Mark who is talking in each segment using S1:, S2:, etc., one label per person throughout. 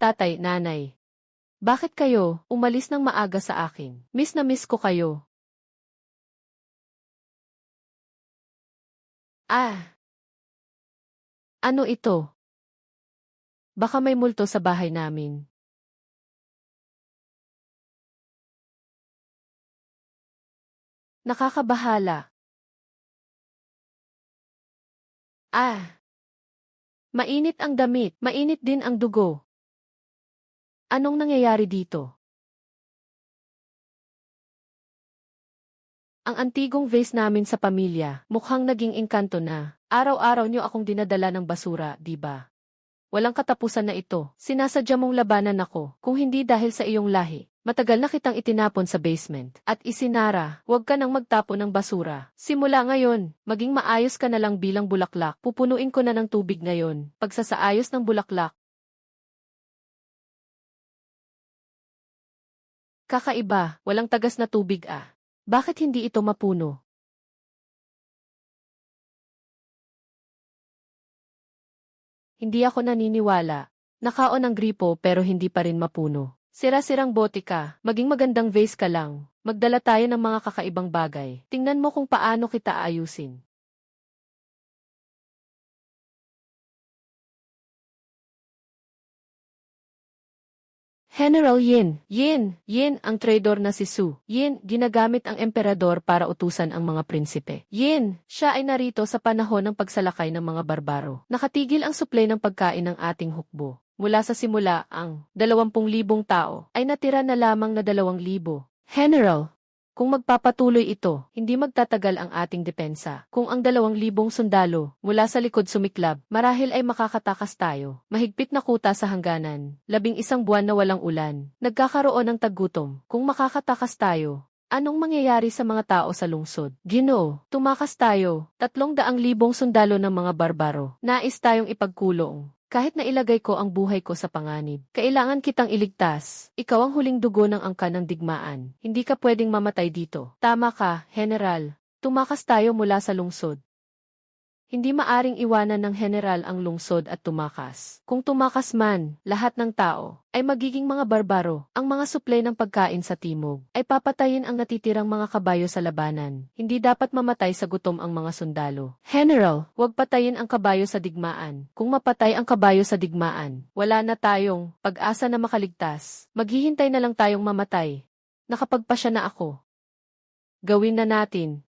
S1: Tatay, nanay. Bakit kayo umalis ng maaga sa akin? Miss na miss ko kayo. Ah, ano ito? Baka may multo sa bahay namin. Nakakabahala. Ah, mainit ang damit, mainit din ang dugo. Anong nangyayari dito? Ang antigong vase namin sa pamilya, mukhang naging engkanto na. Araw-araw niyo akong dinadala ng basura, di ba? Walang katapusan na ito. Sinasadya mong labanan ako, kung hindi dahil sa iyong lahi. Matagal na kitang itinapon sa basement. At isinara, huwag ka nang magtapon ng basura. Simula ngayon, maging maayos ka na lang bilang bulaklak. Pupunuin ko na ng tubig ngayon. Pagsasaayos ng bulaklak. Kakaiba, walang tagas na tubig ah. Bakit hindi ito mapuno? Hindi ako naniniwala. Nakaon ang gripo pero hindi pa rin mapuno. Sira-sirang bote ka, maging magandang vase ka lang. Magdala tayo ng mga kakaibang bagay. Tingnan mo kung paano kita ayusin. General Yin, Yin ang traidor na si Su. Yin, ginagamit ang emperador para utusan ang mga prinsipe. Yin, siya ay narito sa panahon ng pagsalakay ng mga barbaro. Nakatigil ang supply ng pagkain ng ating hukbo. Mula sa simula, ang 20,000 tao ay natira na lamang na 2,000. General, kung magpapatuloy ito, hindi magtatagal ang ating depensa. Kung ang 2,000 sundalo mula sa likod sumiklab, marahil ay makakatakas tayo. Mahigpit na kuta sa hangganan, 11 buwan na walang ulan, nagkakaroon ng taggutom. Kung makakatakas tayo, anong mangyayari sa mga tao sa lungsod? Ginoo, tumakas tayo, 300,000 sundalo ng mga barbaro. Nais tayong ipagkulong. Kahit na ilagay ko ang buhay ko sa panganib, kailangan kitang iligtas. Ikaw ang huling dugo ng angkan ng digmaan. Hindi ka pwedeng mamatay dito. Tama ka, General. Tumakas tayo mula sa lungsod. Hindi maaring iwanan ng general ang lungsod at tumakas. Kung tumakas man, lahat ng tao ay magiging mga barbaro. Ang mga suplay ng pagkain sa timog ay papatayin ang natitirang mga kabayo sa labanan. Hindi dapat mamatay sa gutom ang mga sundalo. General, huwag patayin ang kabayo sa digmaan. Kung mapatay ang kabayo sa digmaan, wala na tayong pag-asa na makaligtas. Maghihintay na lang tayong mamatay. Nakapagpasya na ako. Gawin na natin.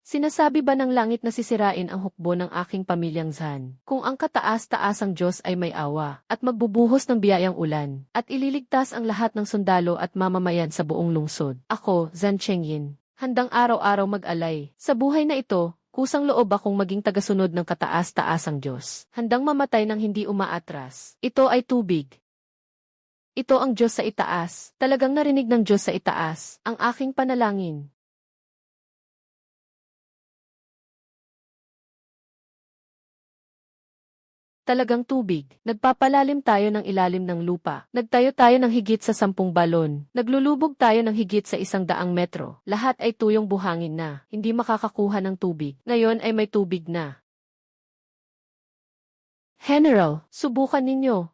S1: Sinasabi ba ng langit na sisirain ang hukbo ng aking pamilyang Zhan? Kung ang kataas-taasang Diyos ay may awa, at magbubuhos ng biyayang ulan, at ililigtas ang lahat ng sundalo at mamamayan sa buong lungsod. Ako, Zhan Chengyin, handang araw-araw mag-alay. Sa buhay na ito, kusang loob akong maging tagasunod ng kataas-taasang Diyos. Handang mamatay ng hindi umaatras. Ito ay tubig. Ito ang Diyos sa itaas. Talagang narinig ng Diyos sa itaas ang aking panalangin. Talagang tubig. Nagpapalalim tayo ng ilalim ng lupa. Nagtayo tayo ng higit sa 10 balon. Naglulubog tayo ng higit sa 100 metro. Lahat ay tuyong buhangin na. Hindi makakakuha ng tubig. Ngayon ay may tubig na. General, subukan ninyo.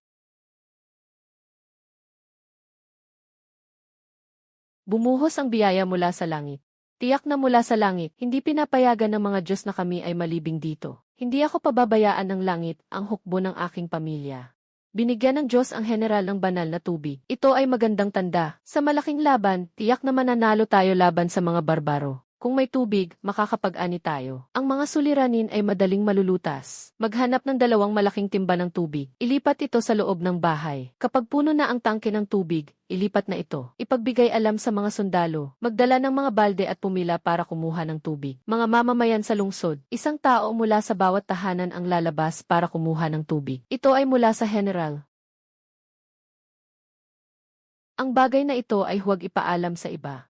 S1: Bumuhos ang biyaya mula sa langit. Tiyak na mula sa langit, hindi pinapayagan ng mga Diyos na kami ay malibing dito. Hindi ako pababayaan ng langit, ang hukbo ng aking pamilya. Binigyan ng Diyos ang general ng banal na tubig. Ito ay magandang tanda. Sa malaking laban, tiyak na mananalo tayo laban sa mga barbaro. Kung may tubig, makakapag-ani tayo. Ang mga suliranin ay madaling malulutas. Maghanap ng 2 malaking timba ng tubig. Ilipat ito sa loob ng bahay. Kapag puno na ang tangke ng tubig, ilipat na ito. Ipagbigay alam sa mga sundalo. Magdala ng mga balde at pumila para kumuha ng tubig. Mga mamamayan sa lungsod. Isang tao mula sa bawat tahanan ang lalabas para kumuha ng tubig. Ito ay mula sa general. Ang bagay na ito ay huwag ipaalam sa iba.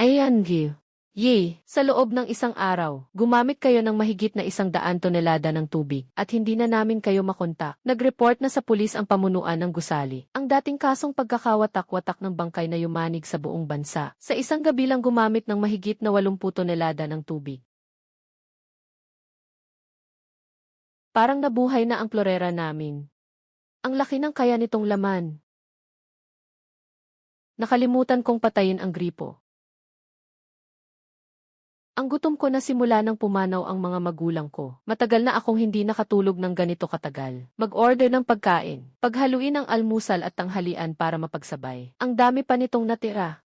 S1: Ayan, Gil. Yay! Sa loob ng isang araw, gumamit kayo ng mahigit na 100 tonelada ng tubig at hindi na namin kayo makontak. Nag-report na sa pulis ang pamunuan ng gusali. Ang dating kasong pagkakawatak-watak ng bangkay na yumanig sa buong bansa. Sa isang gabi lang gumamit ng mahigit na 80 tonelada ng tubig. Parang nabuhay na ang klorera namin. Ang laki ng kaya nitong laman. Nakalimutan kong patayin ang gripo. Ang gutom ko na simula nang pumanaw ang mga magulang ko. Matagal na akong hindi nakatulog ng ganito katagal. Mag-order ng pagkain, paghaluin ang almusal at tanghalian para mapagsabay. Ang dami pa nitong natira.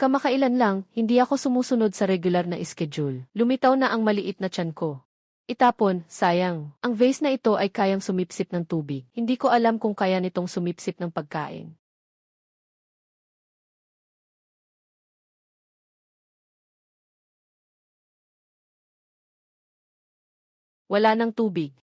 S1: Kamakailan lang, hindi ako sumusunod sa regular na schedule. Lumitaw na ang maliit na tiyan ko. Itapon, sayang. Ang vase na ito ay kayang sumipsip ng tubig. Hindi ko alam kung kaya nitong sumipsip ng pagkain. Wala ng tubig.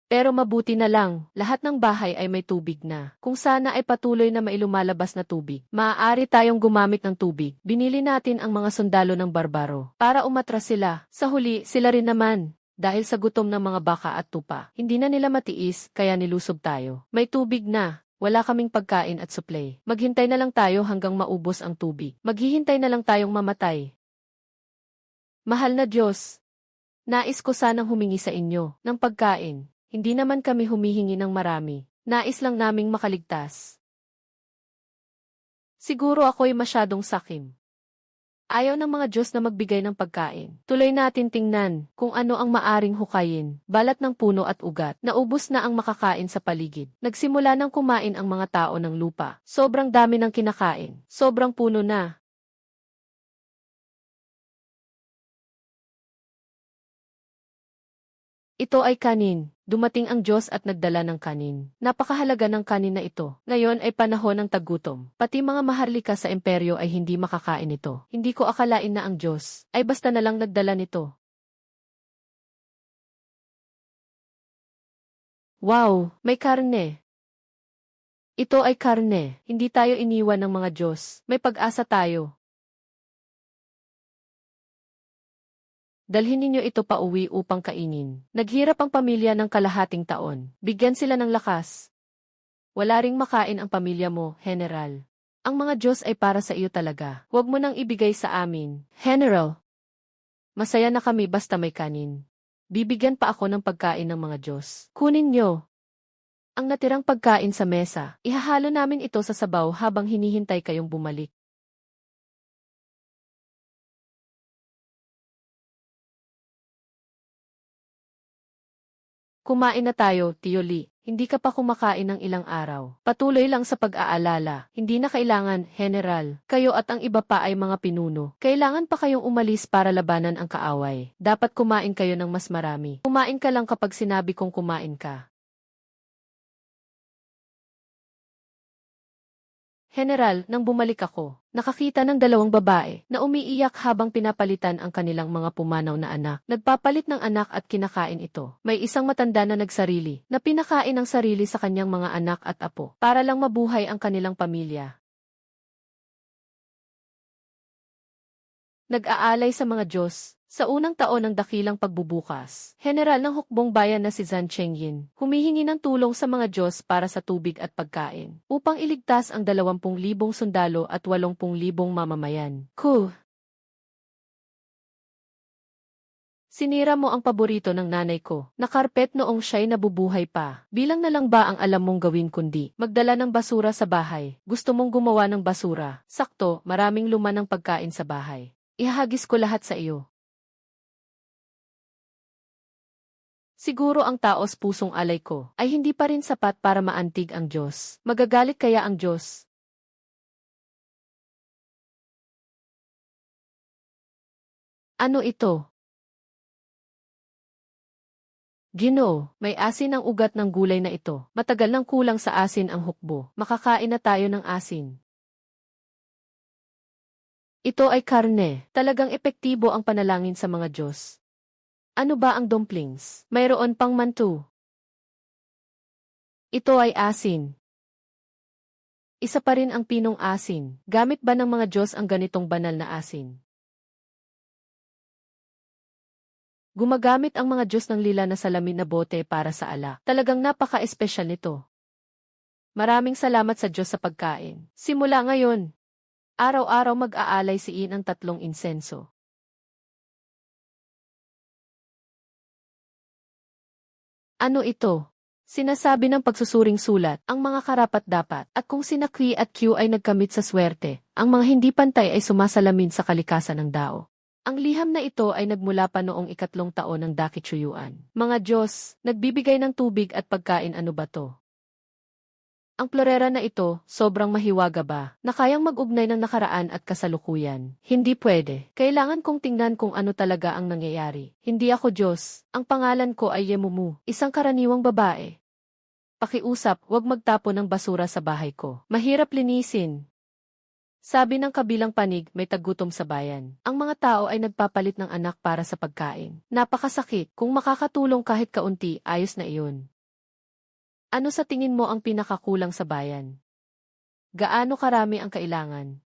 S1: Pero mabuti na lang, lahat ng bahay ay may tubig na. Kung sana ay patuloy na mailumalabas na tubig, maaari tayong gumamit ng tubig. Binili natin ang mga sundalo ng barbaro para umatras sila. Sa huli, sila rin naman. Dahil sa gutom ng mga baka at tupa, hindi na nila matiis, kaya nilusob tayo. May tubig na. Wala kaming pagkain at supply. Maghintay na lang tayo hanggang maubos ang tubig. Maghihintay na lang tayong mamatay. Mahal na Diyos, nais ko sanang humingi sa inyo ng pagkain. Hindi naman kami humihingi ng marami. Nais lang naming makaligtas. Siguro ako'y masyadong sakim. Ayaw ng mga Diyos na magbigay ng pagkain. Tuloy natin tingnan kung ano ang maaring hukayin. Balat ng puno at ugat. Naubos na ang makakain sa paligid. Nagsimula nang kumain ang mga tao ng lupa. Sobrang dami ng kinakain. Sobrang puno na. Ito ay kanin. Dumating ang Diyos at nagdala ng kanin. Napakahalaga ng kanin na ito. Ngayon ay panahon ng tagutom. Pati mga maharlika sa imperyo ay hindi makakain ito. Hindi ko akalain na ang Diyos ay basta na lang nagdala nito. Wow, may karne. Ito ay karne. Hindi tayo iniwan ng mga Diyos. May pag-asa tayo. Dalhin ninyo ito pa uwi upang kainin. Naghirap ang pamilya ng kalahating taon. Bigyan sila ng lakas. Wala ring makain ang pamilya mo, General. Ang mga Diyos ay para sa iyo talaga. Huwag mo nang ibigay sa amin, General. Masaya na kami basta may kanin. Bibigyan pa ako ng pagkain ng mga Diyos. Kunin nyo ang natirang pagkain sa mesa. Ihahalo namin ito sa sabaw habang hinihintay kayong bumalik. Kumain na tayo, Tio Lee. Hindi ka pa kumakain ng ilang araw. Patuloy lang sa pag-aalala. Hindi na kailangan, General. Kayo at ang iba pa ay mga pinuno. Kailangan pa kayong umalis para labanan ang kaaway. Dapat kumain kayo ng mas marami. Kumain ka lang kapag sinabi kong kumain ka. General, nang bumalik ako, nakakita ng dalawang babae na umiiyak habang pinapalitan ang kanilang mga pumanaw na anak. Nagpapalit ng anak at kinakain ito. May isang matanda na nagsarili, na pinakain ang sarili sa kanyang mga anak at apo, para lang mabuhay ang kanilang pamilya. Nag-aalay sa mga Diyos. Sa unang taon ng dakilang pagbubukas, General ng hukbong bayan na si Zhang Chengyin, humihingi ng tulong sa mga Diyos para sa tubig at pagkain, upang iligtas ang 20,000 sundalo at 80,000 mamamayan. Sinira mo ang paborito ng nanay ko, na karpet noong siya'y nabubuhay pa. Bilang na lang ba ang alam mong gawin kundi magdala ng basura sa bahay? Gusto mong gumawa ng basura? Sakto, maraming luma ng pagkain sa bahay. Ihahagis ko lahat sa iyo. Siguro ang taos pusong alay ko ay hindi pa rin sapat para maantig ang Diyos. Magagalit kaya ang Diyos? Ano ito? Ginoo, may asin ang ugat ng gulay na ito. Matagal nang kulang sa asin ang hukbo. Makakain na tayo ng asin. Ito ay karne. Talagang epektibo ang panalangin sa mga Diyos. Ano ba ang dumplings? Mayroon pang mantu. Ito ay asin. Isa pa rin ang pinong asin. Gamit ba ng mga Diyos ang ganitong banal na asin? Gumagamit ang mga Diyos ng lila na salamin na bote para sa ala. Talagang napaka-espesyal nito. Maraming salamat sa Diyos sa pagkain. Simula ngayon, araw-araw mag-aalay si Ian ang 3 insenso. Ano ito? Sinasabi ng pagsusuring sulat, ang mga karapat-dapat, at kung sina Kri at Q ay nagkamit sa swerte, ang mga hindi pantay ay sumasalamin sa kalikasan ng Dao. Ang liham na ito ay nagmula pa noong 3 taon ng Dakichuyuan. Mga Diyos, nagbibigay ng tubig at pagkain, ano ba to? Ang plorera na ito, sobrang mahiwaga ba, na kayang mag-ugnay ng nakaraan at kasalukuyan? Hindi pwede. Kailangan kong tingnan kung ano talaga ang nangyayari. Hindi ako Diyos. Ang pangalan ko ay Yemumu, isang karaniwang babae. Pakiusap, huwag magtapo ng basura sa bahay ko. Mahirap linisin. Sabi ng kabilang panig, may tagutom sa bayan. Ang mga tao ay nagpapalit ng anak para sa pagkain. Napakasakit. Kung makakatulong kahit kaunti, ayos na iyon. Ano sa tingin mo ang pinakakulang sa bayan? Gaano karami ang kailangan?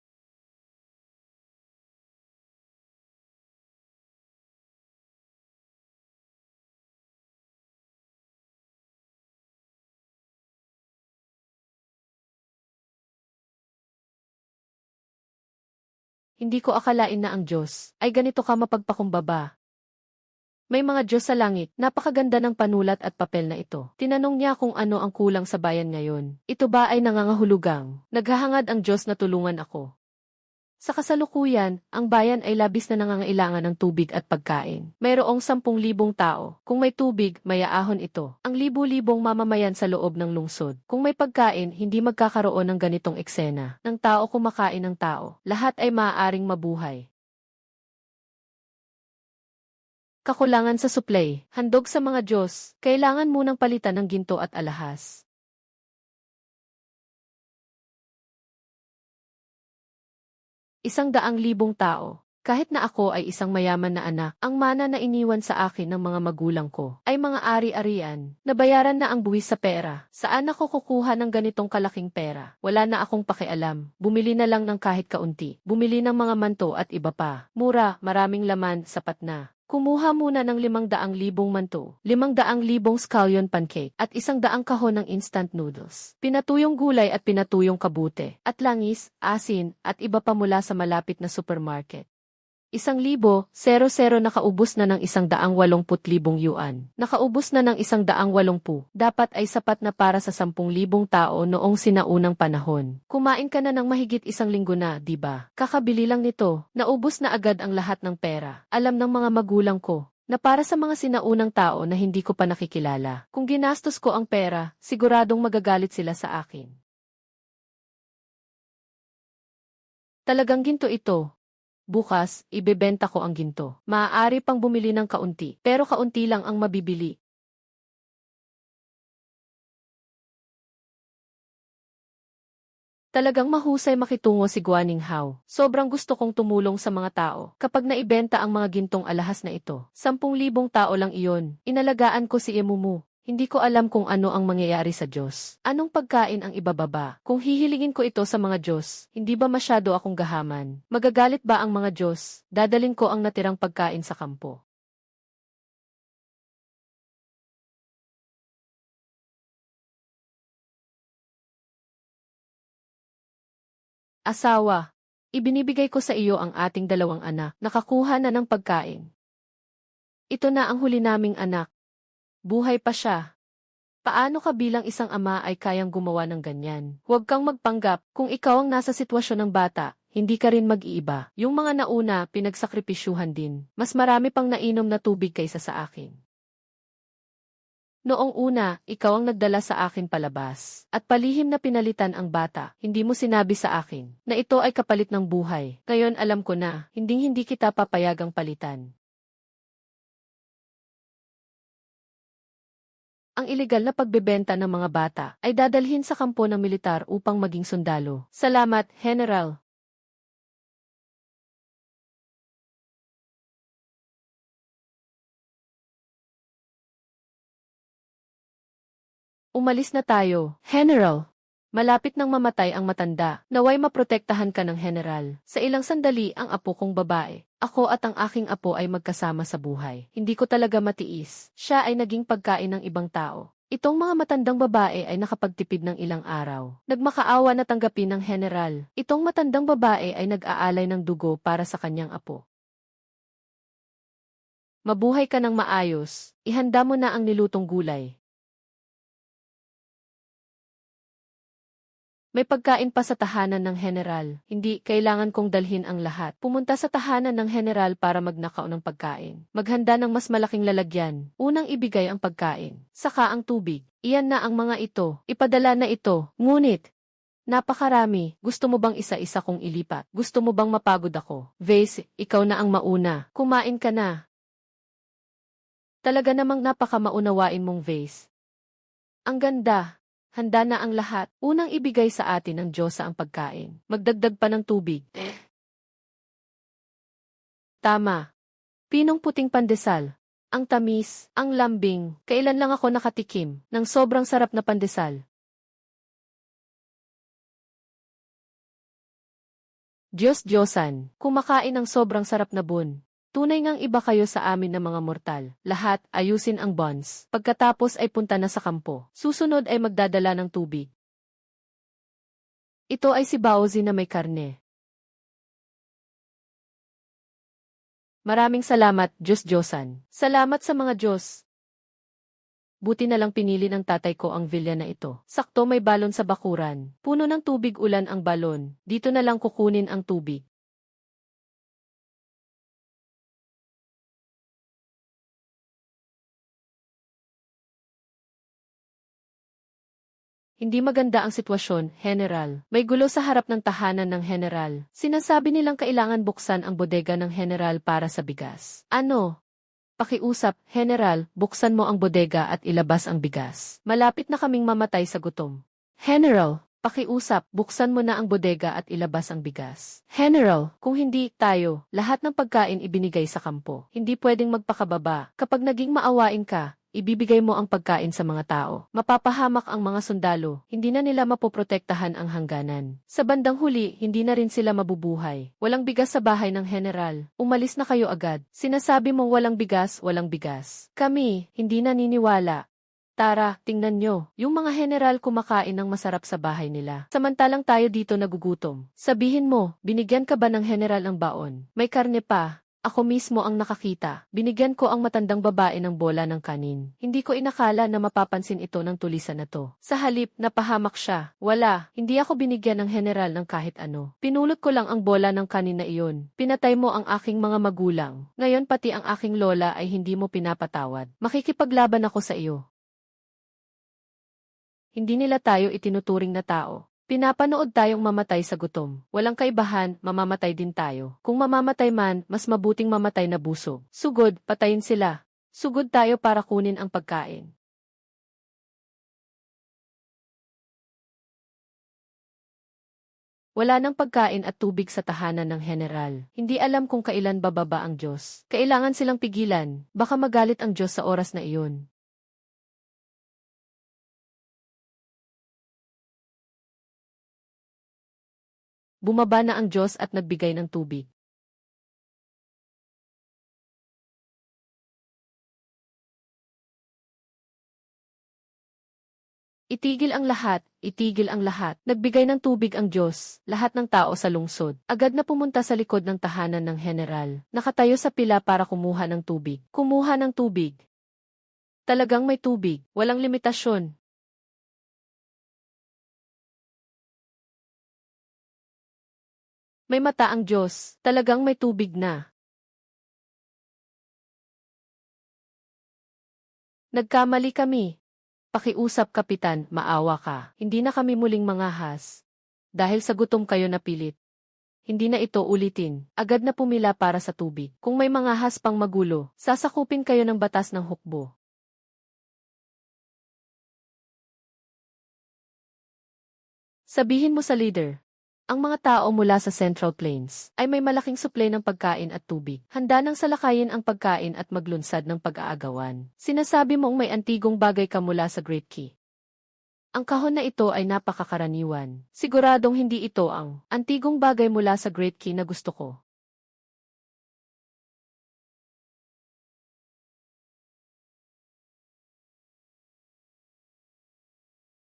S1: Hindi ko akalain na ang Diyos ay ganito ka mapagpakumbaba. May mga Diyos sa langit, napakaganda ng panulat at papel na ito. Tinanong niya kung ano ang kulang sa bayan ngayon. Ito ba ay nangangahulugang? Naghahangad ang Diyos na tulungan ako. Sa kasalukuyan, ang bayan ay labis na nangangailangan ng tubig at pagkain. Mayroong 10,000 tao. Kung may tubig, mayaahon ito. Ang libu-libong mamamayan sa loob ng lungsod. Kung may pagkain, hindi magkakaroon ng ganitong eksena. Ng tao kumakain ng tao. Lahat ay maaaring mabuhay. Kakulangan sa supply. Handog sa mga Diyos. Kailangan munang palitan ng ginto at alahas. 100,000 tao. Kahit na ako ay isang mayaman na anak, ang mana na iniwan sa akin ng mga magulang ko ay mga ari-arian. Nabayaran na ang buwis sa pera. Saan ako kukuha ng ganitong kalaking pera? Wala na akong pakialam. Bumili na lang ng kahit kaunti. Bumili ng mga manto at iba pa. Mura, maraming laman, sapat na. Kumuha muna ng 500,000 manto, 500,000 scallion pancake, at 100 kahon ng instant noodles. Pinatuyong gulay at pinatuyong kabute, at langis, asin, at iba pa mula sa malapit na supermarket. 1,000, nakaubos na ng 180,000 yuan. Nakaubos na ng 180. Dapat ay sapat na para sa 10,000 tao noong sinaunang panahon. Kumain ka na ng mahigit 1 linggo na, di ba? Kakabili lang nito. Naubos na agad ang lahat ng pera. Alam ng mga magulang ko na para sa mga sinaunang tao na hindi ko pa nakikilala. Kung ginastos ko ang pera, siguradong magagalit sila sa akin. Talagang ginto ito. Bukas, ibebenta ko ang ginto. Maaari pang bumili ng kaunti, pero kaunti lang ang mabibili. Talagang mahusay makitungo si Guaning Hao. Sobrang gusto kong tumulong sa mga tao. Kapag naibenta ang mga gintong alahas na ito, 10,000 tao lang iyon. Inalagaan ko si Emumu. Hindi ko alam kung ano ang mangyayari sa Diyos. Anong pagkain ang ibababa? Kung hihilingin ko ito sa mga Diyos, hindi ba masyado akong gahaman? Magagalit ba ang mga Diyos? Dadalin ko ang natirang pagkain sa kampo. Asawa, ibinibigay ko sa iyo ang ating 2 anak. Nakakuha na ng pagkain. Ito na ang huli naming anak. Buhay pa siya. Paano ka bilang isang ama ay kayang gumawa ng ganyan? Huwag kang magpanggap, kung ikaw ang nasa sitwasyon ng bata, hindi ka rin mag-iiba. Yung mga nauna, pinagsakripisyuhan din. Mas marami pang nainom na tubig kaysa sa akin. Noong una, ikaw ang nagdala sa akin palabas, at palihim na pinalitan ang bata. Hindi mo sinabi sa akin na ito ay kapalit ng buhay. Ngayon alam ko na, hindi kita papayagang palitan. Ang ilegal na pagbebenta ng mga bata ay dadalhin sa kampo ng militar upang maging sundalo. Salamat, General. Umalis na tayo, General. Malapit nang mamatay ang matanda, naway maprotektahan ka ng general. Sa ilang sandali ang apo kong babae. Ako at ang aking apo ay magkasama sa buhay. Hindi ko talaga matiis. Siya ay naging pagkain ng ibang tao. Itong mga matandang babae ay nakapagtipid ng ilang araw. Nagmakaawa na tanggapin ng general. Itong matandang babae ay nag-aalay ng dugo para sa kanyang apo. Mabuhay ka ng maayos. Ihanda mo na ang nilutong gulay. May pagkain pa sa tahanan ng general. Hindi, kailangan kong dalhin ang lahat. Pumunta sa tahanan ng general para magnakaw ng pagkain. Maghanda ng mas malaking lalagyan. Unang ibigay ang pagkain. Saka ang tubig. Iyan na ang mga ito. Ipadala na ito. Ngunit, napakarami. Gusto mo bang isa-isa kong ilipat? Gusto mo bang mapagod ako? Vase, ikaw na ang mauna. Kumain ka na. Talaga namang napakamaunawain mong Vase. Ang ganda. Handa na ang lahat. Unang ibigay sa atin ng Diyosa ang pagkain. Magdagdag pa ng tubig. Tama. Pinong puting pandesal. Ang tamis, ang lambing. Kailan lang ako nakatikim ng sobrang sarap na pandesal. Diyos-Diyosan, kumakain ng sobrang sarap na bun. Tunay ngang iba kayo sa amin na mga mortal. Lahat, ayusin ang buns. Pagkatapos ay punta na sa kampo. Susunod ay magdadala ng tubig. Ito ay si Baozi na may karne. Maraming salamat, Diyos-Diyosan. Salamat sa mga Diyos. Buti na lang pinili ng tatay ko ang vilya na ito. Sakto may balon sa bakuran. Puno ng tubig ulan ang balon. Dito na lang kukunin ang tubig. Hindi maganda ang sitwasyon, General. May gulo sa harap ng tahanan ng General. Sinasabi nilang kailangan buksan ang bodega ng General para sa bigas. Ano? Pakiusap, General, buksan mo ang bodega at ilabas ang bigas. Malapit na kaming mamatay sa gutom. General, pakiusap, buksan mo na ang bodega at ilabas ang bigas. General, kung hindi, tayo, lahat ng pagkain ibinigay sa kampo. Hindi pwedeng magpakababa. Kapag naging maawain ka, ibibigay mo ang pagkain sa mga tao. Mapapahamak ang mga sundalo, hindi na nila mapoprotektahan ang hangganan. Sa bandang huli, hindi na rin sila mabubuhay. Walang bigas sa bahay ng general. Umalis na kayo agad. Sinasabi mo walang bigas, walang bigas. Kami, hindi naniniwala. Tara, tingnan nyo, yung mga general kumakain ng masarap sa bahay nila. Samantalang tayo dito nagugutom. Sabihin mo, binigyan ka ba ng general ng baon? May karne pa. Ako mismo ang nakakita. Binigyan ko ang matandang babae ng bola ng kanin. Hindi ko inakala na mapapansin ito ng tulisan na to. Sa halip, napahamak siya. Wala, hindi ako binigyan ng general ng kahit ano. Pinulot ko lang ang bola ng kanin na iyon. Pinatay mo ang aking mga magulang. Ngayon pati ang aking lola ay hindi mo pinapatawad. Makikipaglaban ako sa iyo. Hindi nila tayo itinuturing na tao. Pinapanood tayong mamatay sa gutom. Walang kaibahan, mamamatay din tayo. Kung mamamatay man, mas mabuting mamatay na busog. Sugod, patayin sila. Sugod tayo para kunin ang pagkain. Wala nang pagkain at tubig sa tahanan ng general. Hindi alam kung kailan bababa ang Diyos. Kailangan silang pigilan. Baka magalit ang Diyos sa oras na iyon. Bumaba na ang Diyos at nagbigay ng tubig. Itigil ang lahat, itigil ang lahat. Nagbigay ng tubig ang Diyos, lahat ng tao sa lungsod. Agad na pumunta sa likod ng tahanan ng general. Nakatayo sa pila para kumuha ng tubig. Kumuha ng tubig. Talagang may tubig, walang limitasyon. May mata ang Diyos, talagang may tubig na. Nagkamali kami. Pakiusap kapitan, maawa ka. Hindi na kami muling mangahas. Dahil sa gutom kayo napilit. Hindi na ito ulitin. Agad na pumila para sa tubig. Kung may mangahas pang magulo, sasakupin kayo ng batas ng hukbo. Sabihin mo sa leader. Ang mga tao mula sa Central Plains ay may malaking supply ng pagkain at tubig. Handa nang salakayin ang pagkain at maglunsad ng pag-aagawan. Sinasabi mong may antigong bagay ka mula sa Great Key. Ang kahon na ito ay napakakaraniwan. Siguradong hindi ito ang antigong bagay mula sa Great Key na gusto ko.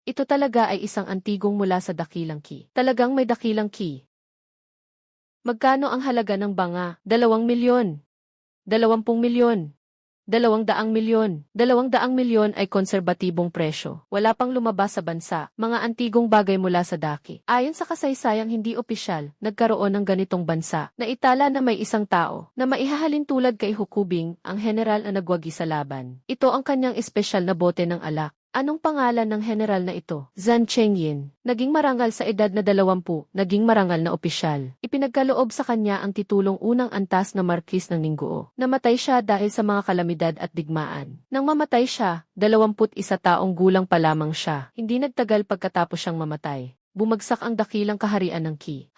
S1: Ito talaga ay isang antigong mula sa dakilang key. Talagang may dakilang key. Magkano ang halaga ng banga? 2 milyon. 20 milyon. 200 milyon. 200 milyon ay konserbatibong presyo. Wala pang lumabas sa bansa. Mga antigong bagay mula sa daki. Ayon sa kasaysayang hindi opisyal, nagkaroon ng ganitong bansa na itala na may isang tao na maihahalin tulad kay Hukubing, ang general na nagwagi sa laban. Ito ang kanyang espesyal na bote ng alak. Anong pangalan ng general na ito? Zhang Chengyin. Naging marangal sa edad na 20, naging marangal na opisyal. Ipinagkaloob sa kanya ang titulong unang antas na Marquis ng Ningguo. Namatay siya dahil sa mga kalamidad at digmaan. Nang mamatay siya, 21 taong gulang pa lamang siya. Hindi nagtagal pagkatapos siyang mamatay. Bumagsak ang dakilang kaharian ng Qi.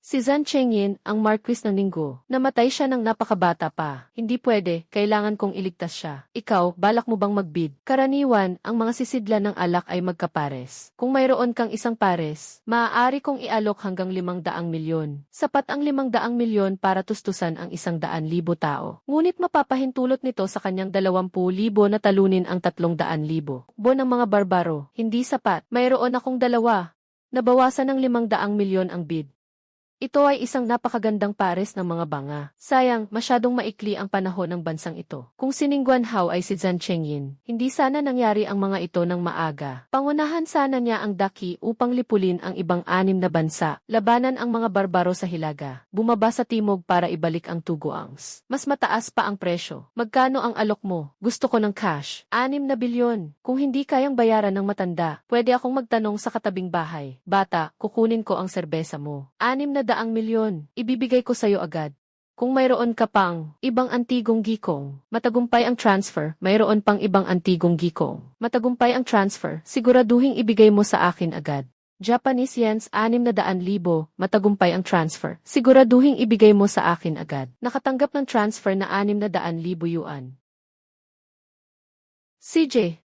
S1: Si Zhang Chengyin, ang Marquis ng Ningguo, namatay siya ng napakabata pa. Hindi pwede, kailangan kong iligtas siya. Ikaw, balak mo bang magbid? Karaniwan, ang mga sisidlan ng alak ay magkapares. Kung mayroon kang isang pares, maaari kong ialok hanggang 500 milyon. Sapat ang 500 milyon para tustusan ang 100,000 tao. Ngunit mapapahintulot nito sa kanyang 20,000 na talunin ang 300,000. Ng mga barbaro, hindi sapat. Mayroon akong dalawa. Nabawasan ng 500 milyon ang bid. Ito ay isang napakagandang pares ng mga banga. Sayang, masyadong maikli ang panahon ng bansang ito. Kung si Ning Guanhao ay si Zhang Chengyin, hindi sana nangyari ang mga ito ng maaga. Pangunahan sana niya ang daki upang lipulin ang ibang 6 na bansa, labanan ang mga barbaro sa Hilaga, bumaba sa timog para ibalik ang Tuguangs. Mas mataas pa ang presyo. Magkano ang alok mo? Gusto ko ng cash. 6 na bilyon. Kung hindi kayang bayaran ng matanda, pwede akong magtanong sa katabing bahay. Bata, kukunin ko ang serbesa mo. 600 milyon, ibibigay ko sa'yo agad. Kung mayroon ka pang ibang antigong gikong, matagumpay ang transfer, mayroon pang ibang antigong gikong, matagumpay ang transfer, siguraduhing ibigay mo sa akin agad. Japanese yens 600,000, matagumpay ang transfer, siguraduhing ibigay mo sa akin agad. Nakatanggap ng transfer na 600,000 yuan. CJ.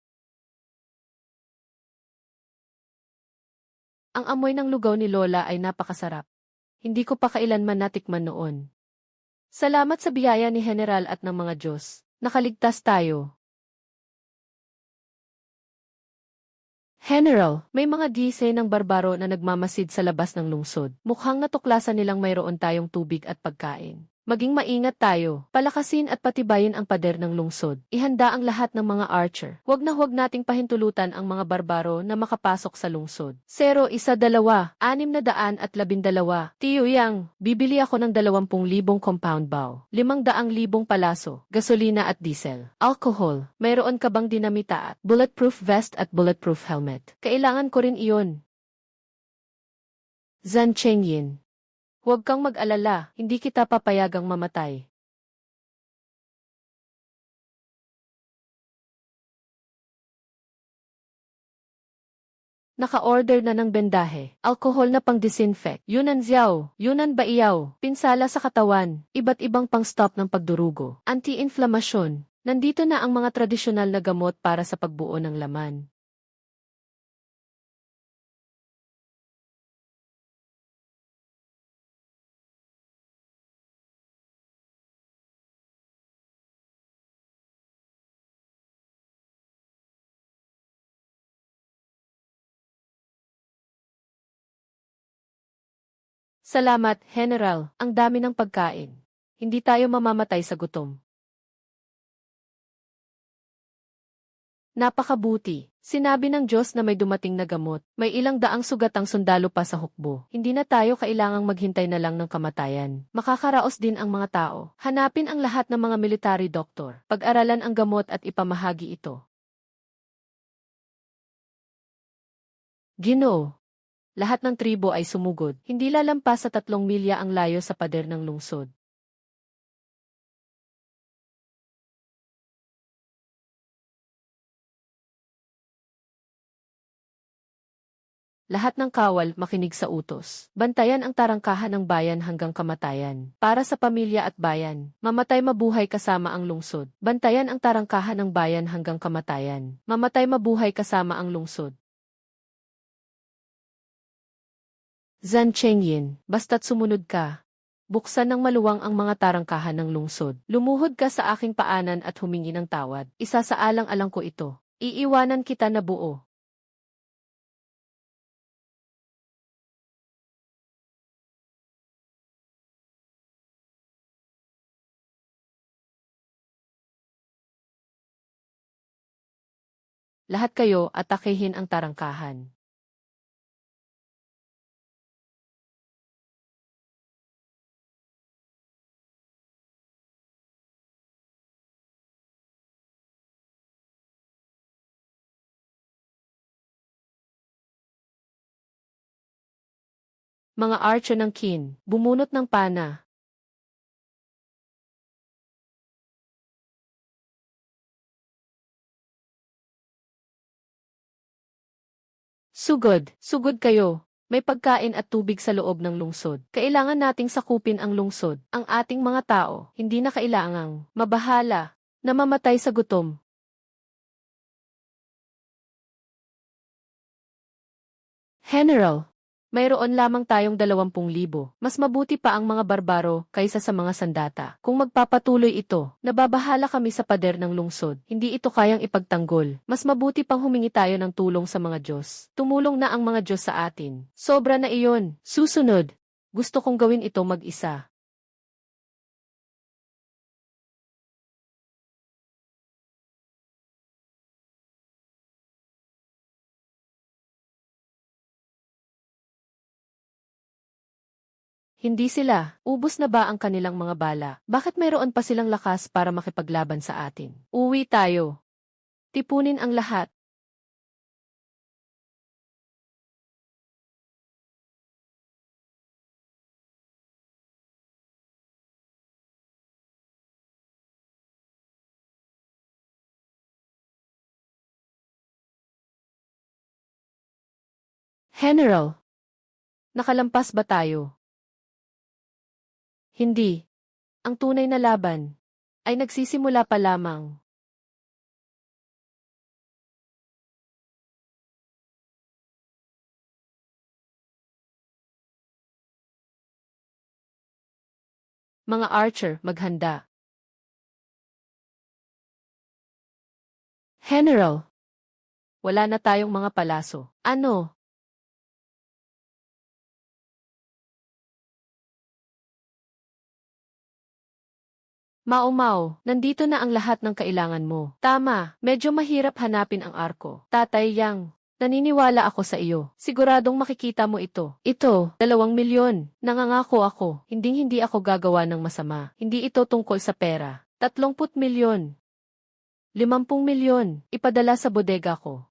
S1: Ang amoy ng lugaw ni Lola ay napakasarap. Hindi ko pa kailanman natikman noon. Salamat sa biyaya ni General at ng mga Diyos. Nakaligtas tayo. General, may mga gise ng barbaro na nagmamasid sa labas ng lungsod. Mukhang natuklasan nilang mayroon tayong tubig at pagkain. Maging maingat tayo. Palakasin at patibayin ang pader ng lungsod. Ihanda ang lahat ng mga archer. Huwag na huwag nating pahintulutan ang mga barbaro na makapasok sa lungsod. 0-1-2, 612. Tiyo Yang, bibili ako ng 20,000 compound bow, 500,000 palaso, gasolina at diesel, alcohol. Mayroon ka bang dinamita at bulletproof vest at bulletproof helmet? Kailangan ko rin iyon. Zhang Chengyin. Huwag kang mag-alala, hindi kita papayagang mamatay. Naka-order na ng bendahe, alkohol na pang-disinfect, Yunnan Xiao, Yunnan Baiyaw, pinsala sa katawan, iba't ibang pang-stop ng pagdurugo, anti-inflamasyon. Nandito na ang mga tradisyonal na gamot para sa pagbuo ng laman. Salamat, General, ang dami ng pagkain. Hindi tayo mamamatay sa gutom. Napakabuti. Sinabi ng Diyos na may dumating na gamot. May ilang daang sugatang sundalo pa sa hukbo. Hindi na tayo kailangang maghintay na lang ng kamatayan. Makakaraos din ang mga tao. Hanapin ang lahat ng mga military doctor. Pag-aralan ang gamot at ipamahagi ito. Ginoo. Lahat ng tribo ay sumugod. Hindi lalampas sa 3 milya ang layo sa pader ng lungsod. Lahat ng kawal makinig sa utos. Bantayan ang tarangkahan ng bayan hanggang kamatayan. Para sa pamilya at bayan. Mamatay mabuhay kasama ang lungsod. Bantayan ang tarangkahan ng bayan hanggang kamatayan. Mamatay mabuhay kasama ang lungsod. Zhan Chengyin, basta't sumunod ka. Buksan ng maluwang ang mga tarangkahan ng lungsod. Lumuhod ka sa aking paanan at humingi ng tawad. Isasaalang-alang ko ito. Iiwanan kita na buo. Lahat kayo atakehin ang tarangkahan. Mga archer ng Qin, bumunot ng pana. Sugod kayo. May pagkain at tubig sa loob ng lungsod. Kailangan nating sakupin ang lungsod. Ang ating mga tao, hindi na kailangang mabahala, namamatay sa gutom. General, mayroon lamang tayong 20,000. Mas mabuti pa ang mga barbaro kaysa sa mga sandata. Kung magpapatuloy ito, nababahala kami sa pader ng lungsod. Hindi ito kayang ipagtanggol. Mas mabuti pang humingi tayo ng tulong sa mga Diyos. Tumulong na ang mga Diyos sa atin. Sobra na iyon. Susunod. Gusto kong gawin ito mag-isa. Hindi sila. Ubus na ba ang kanilang mga bala? Bakit mayroon pa silang lakas para makipaglaban sa atin? Uwi tayo. Tipunin ang lahat. General, nakalampas ba tayo? Hindi. Ang tunay na laban ay nagsisimula pa lamang. Mga archer, maghanda. General, wala na tayong mga palaso. Ano? Mao, nandito na ang lahat ng kailangan mo. Tama, medyo mahirap hanapin ang arko. Tatay Yang, naniniwala ako sa iyo. Siguradong makikita mo ito. Ito, 2 milyon. Nangangako ako, hindi ako gagawa ng masama. Hindi ito tungkol sa pera. 30 milyon. 50 milyon. Ipadala sa bodega ko.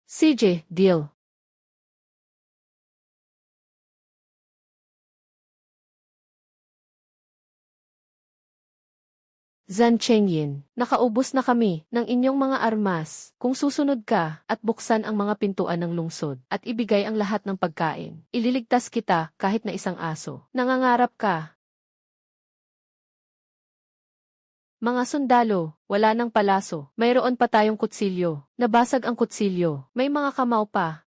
S1: CJ, deal. Zhan Chengyin, nakaubos na kami ng inyong mga armas. Kung susunod ka at buksan ang mga pintuan ng lungsod at ibigay ang lahat ng pagkain, ililigtas kita kahit na isang aso. Nangangarap ka. Mga sundalo, wala ng palaso. Mayroon pa tayong kutsilyo. Nabasag ang kutsilyo. May mga kamao pa.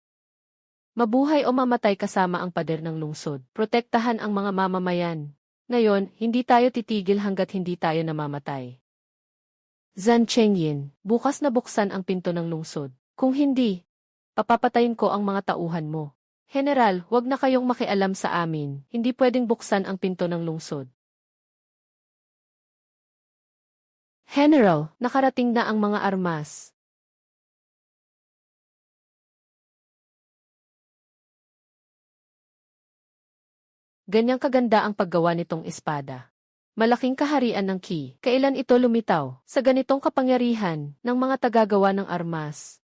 S1: Mabuhay o mamatay kasama ang pader ng lungsod. Protektahan ang mga mamamayan. Ngayon, hindi tayo titigil hanggat hindi tayo namamatay. Zhan Chengyin, bukas na buksan ang pinto ng lungsod. Kung hindi, papapatayin ko ang mga tauhan mo. General, wag na kayong makialam sa amin. Hindi pwedeng buksan ang pinto ng lungsod. General, nakarating na ang mga armas. Ganyang kaganda ang paggawa nitong espada. Malaking kaharian ng Qi. Kailan ito lumitaw? Sa ganitong kapangyarihan ng mga tagagawa ng armas.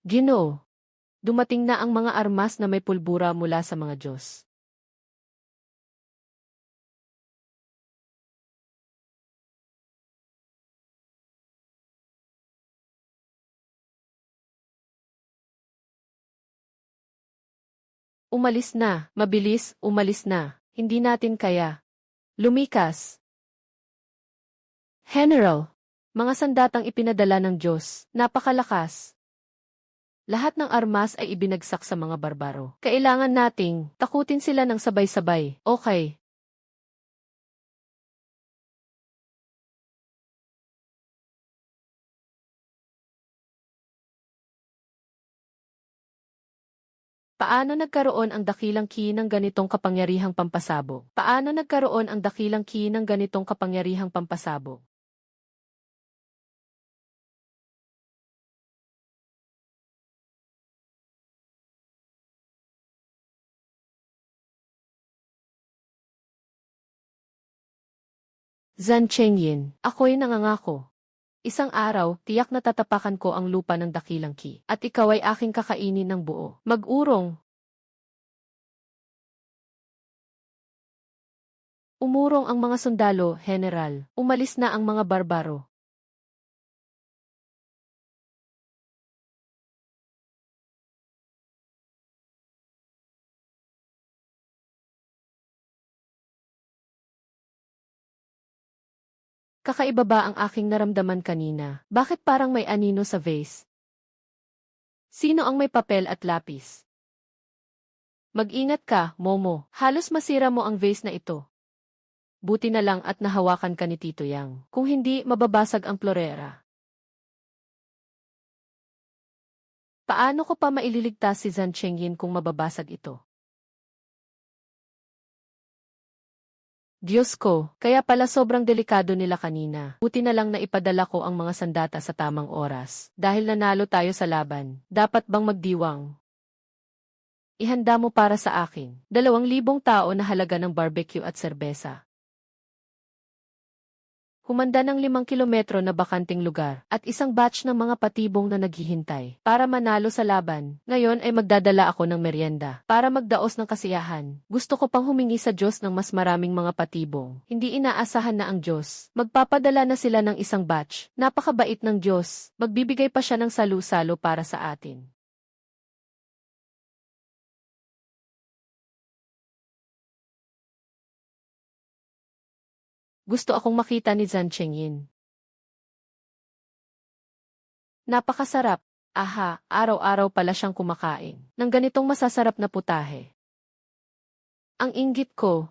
S1: Ginoo, Dumating na ang mga armas na may pulbura mula sa mga Diyos. Umalis na, mabilis, umalis na. Hindi natin kaya. Lumikas. General, mga sandatang ipinadala ng Diyos, napakalakas. Lahat ng armas ay ibinagsak sa mga barbaro. Kailangan nating takutin sila ng sabay-sabay. Okay. Paano nagkaroon ang dakilang ki ng ganitong kapangyarihang pampasabog? Paano nagkaroon ang dakilang ki ng ganitong kapangyarihang pampasabog? Zhan Chengyin, ako'y nangangako. Isang araw, tiyak na tatapakan ko ang lupa ng dakilang ki, at ikaw ay aking kakainin ng buo. Mag-urong. Umurong ang mga sundalo, General. Umalis na ang mga barbaro. Kakaiba ba ang aking naramdaman kanina? Bakit parang may anino sa vase? Sino ang may papel at lapis? Mag-ingat ka, Momo. Halos masira mo ang vase na ito. Buti na lang at nahawakan ka ni Tito Yang. Kung hindi, mababasag ang florera. Paano ko pa maililigtas si Zhan Chengyin kung mababasag ito? Diyos ko, kaya pala sobrang delikado nila kanina. Buti na lang na ipadala ko ang mga sandata sa tamang oras. Dahil nanalo tayo sa laban, dapat bang magdiwang? Ihanda mo para sa akin. 2,000 tao na halaga ng barbecue at serbesa. Humanda ng 5 kilometro na bakanting lugar at isang batch ng mga patibong na naghihintay para manalo sa laban. Ngayon ay magdadala ako ng merienda para magdaos ng kasiyahan. Gusto ko pang humingi sa Diyos ng mas maraming mga patibong. Hindi inaasahan na ang Diyos. Magpapadala na sila ng isang batch. Napakabait ng Diyos. Magbibigay pa siya ng salu-salo para sa atin. Gusto akong makita ni Zhan Chengyin. Napakasarap. Aha, araw-araw pala siyang kumakain ng ganitong masasarap na putahe. Ang inggit ko.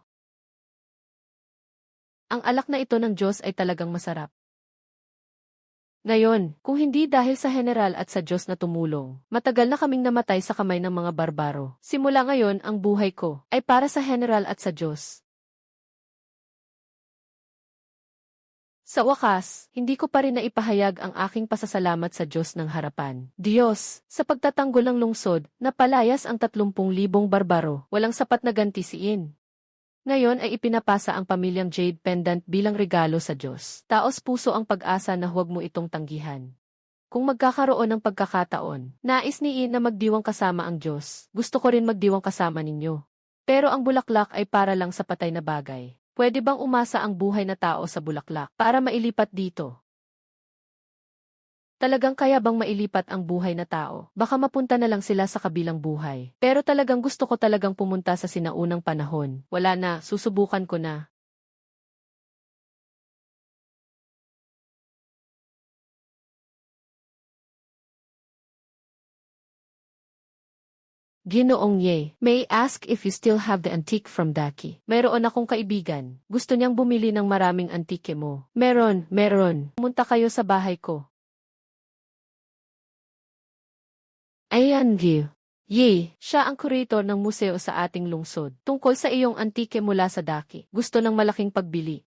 S1: Ang alak na ito ng Diyos ay talagang masarap. Ngayon, kung hindi dahil sa General at sa Diyos na tumulong, matagal na kaming namatay sa kamay ng mga barbaro. Simula ngayon, ang buhay ko ay para sa General at sa Diyos. Sa wakas, hindi ko pa rin naipahayag ang aking pasasalamat sa Diyos ng harapan. Diyos, sa pagtatanggol ng lungsod, napalayas ang 30,000 barbaro, walang sapat na ganti siin. Ngayon ay ipinapasa ang pamilyang Jade Pendant bilang regalo sa Diyos. Taos puso ang pag-asa na huwag mo itong tanggihan. Kung magkakaroon ng pagkakataon, nais ni Ian na magdiwang kasama ang Diyos. Gusto ko rin magdiwang kasama ninyo. Pero ang bulaklak ay para lang sa patay na bagay. Pwede bang umasa ang buhay na tao sa bulaklak para mailipat dito? Talagang kaya bang mailipat ang buhay na tao? Baka mapunta na lang sila sa kabilang buhay. Pero talagang gusto ko talagang pumunta sa sinaunang panahon. Wala na, susubukan ko na. Ginoong Ye, may I ask if you still have the antique from Daki? Meron akong kaibigan. Gusto niyang bumili ng maraming antike mo. Meron. Pumunta kayo sa bahay ko. Ayan, Gil. Ye, siya ang kurator ng museo sa ating lungsod. Tungkol sa iyong antike mula sa Daki. Gusto ng malaking pagbili.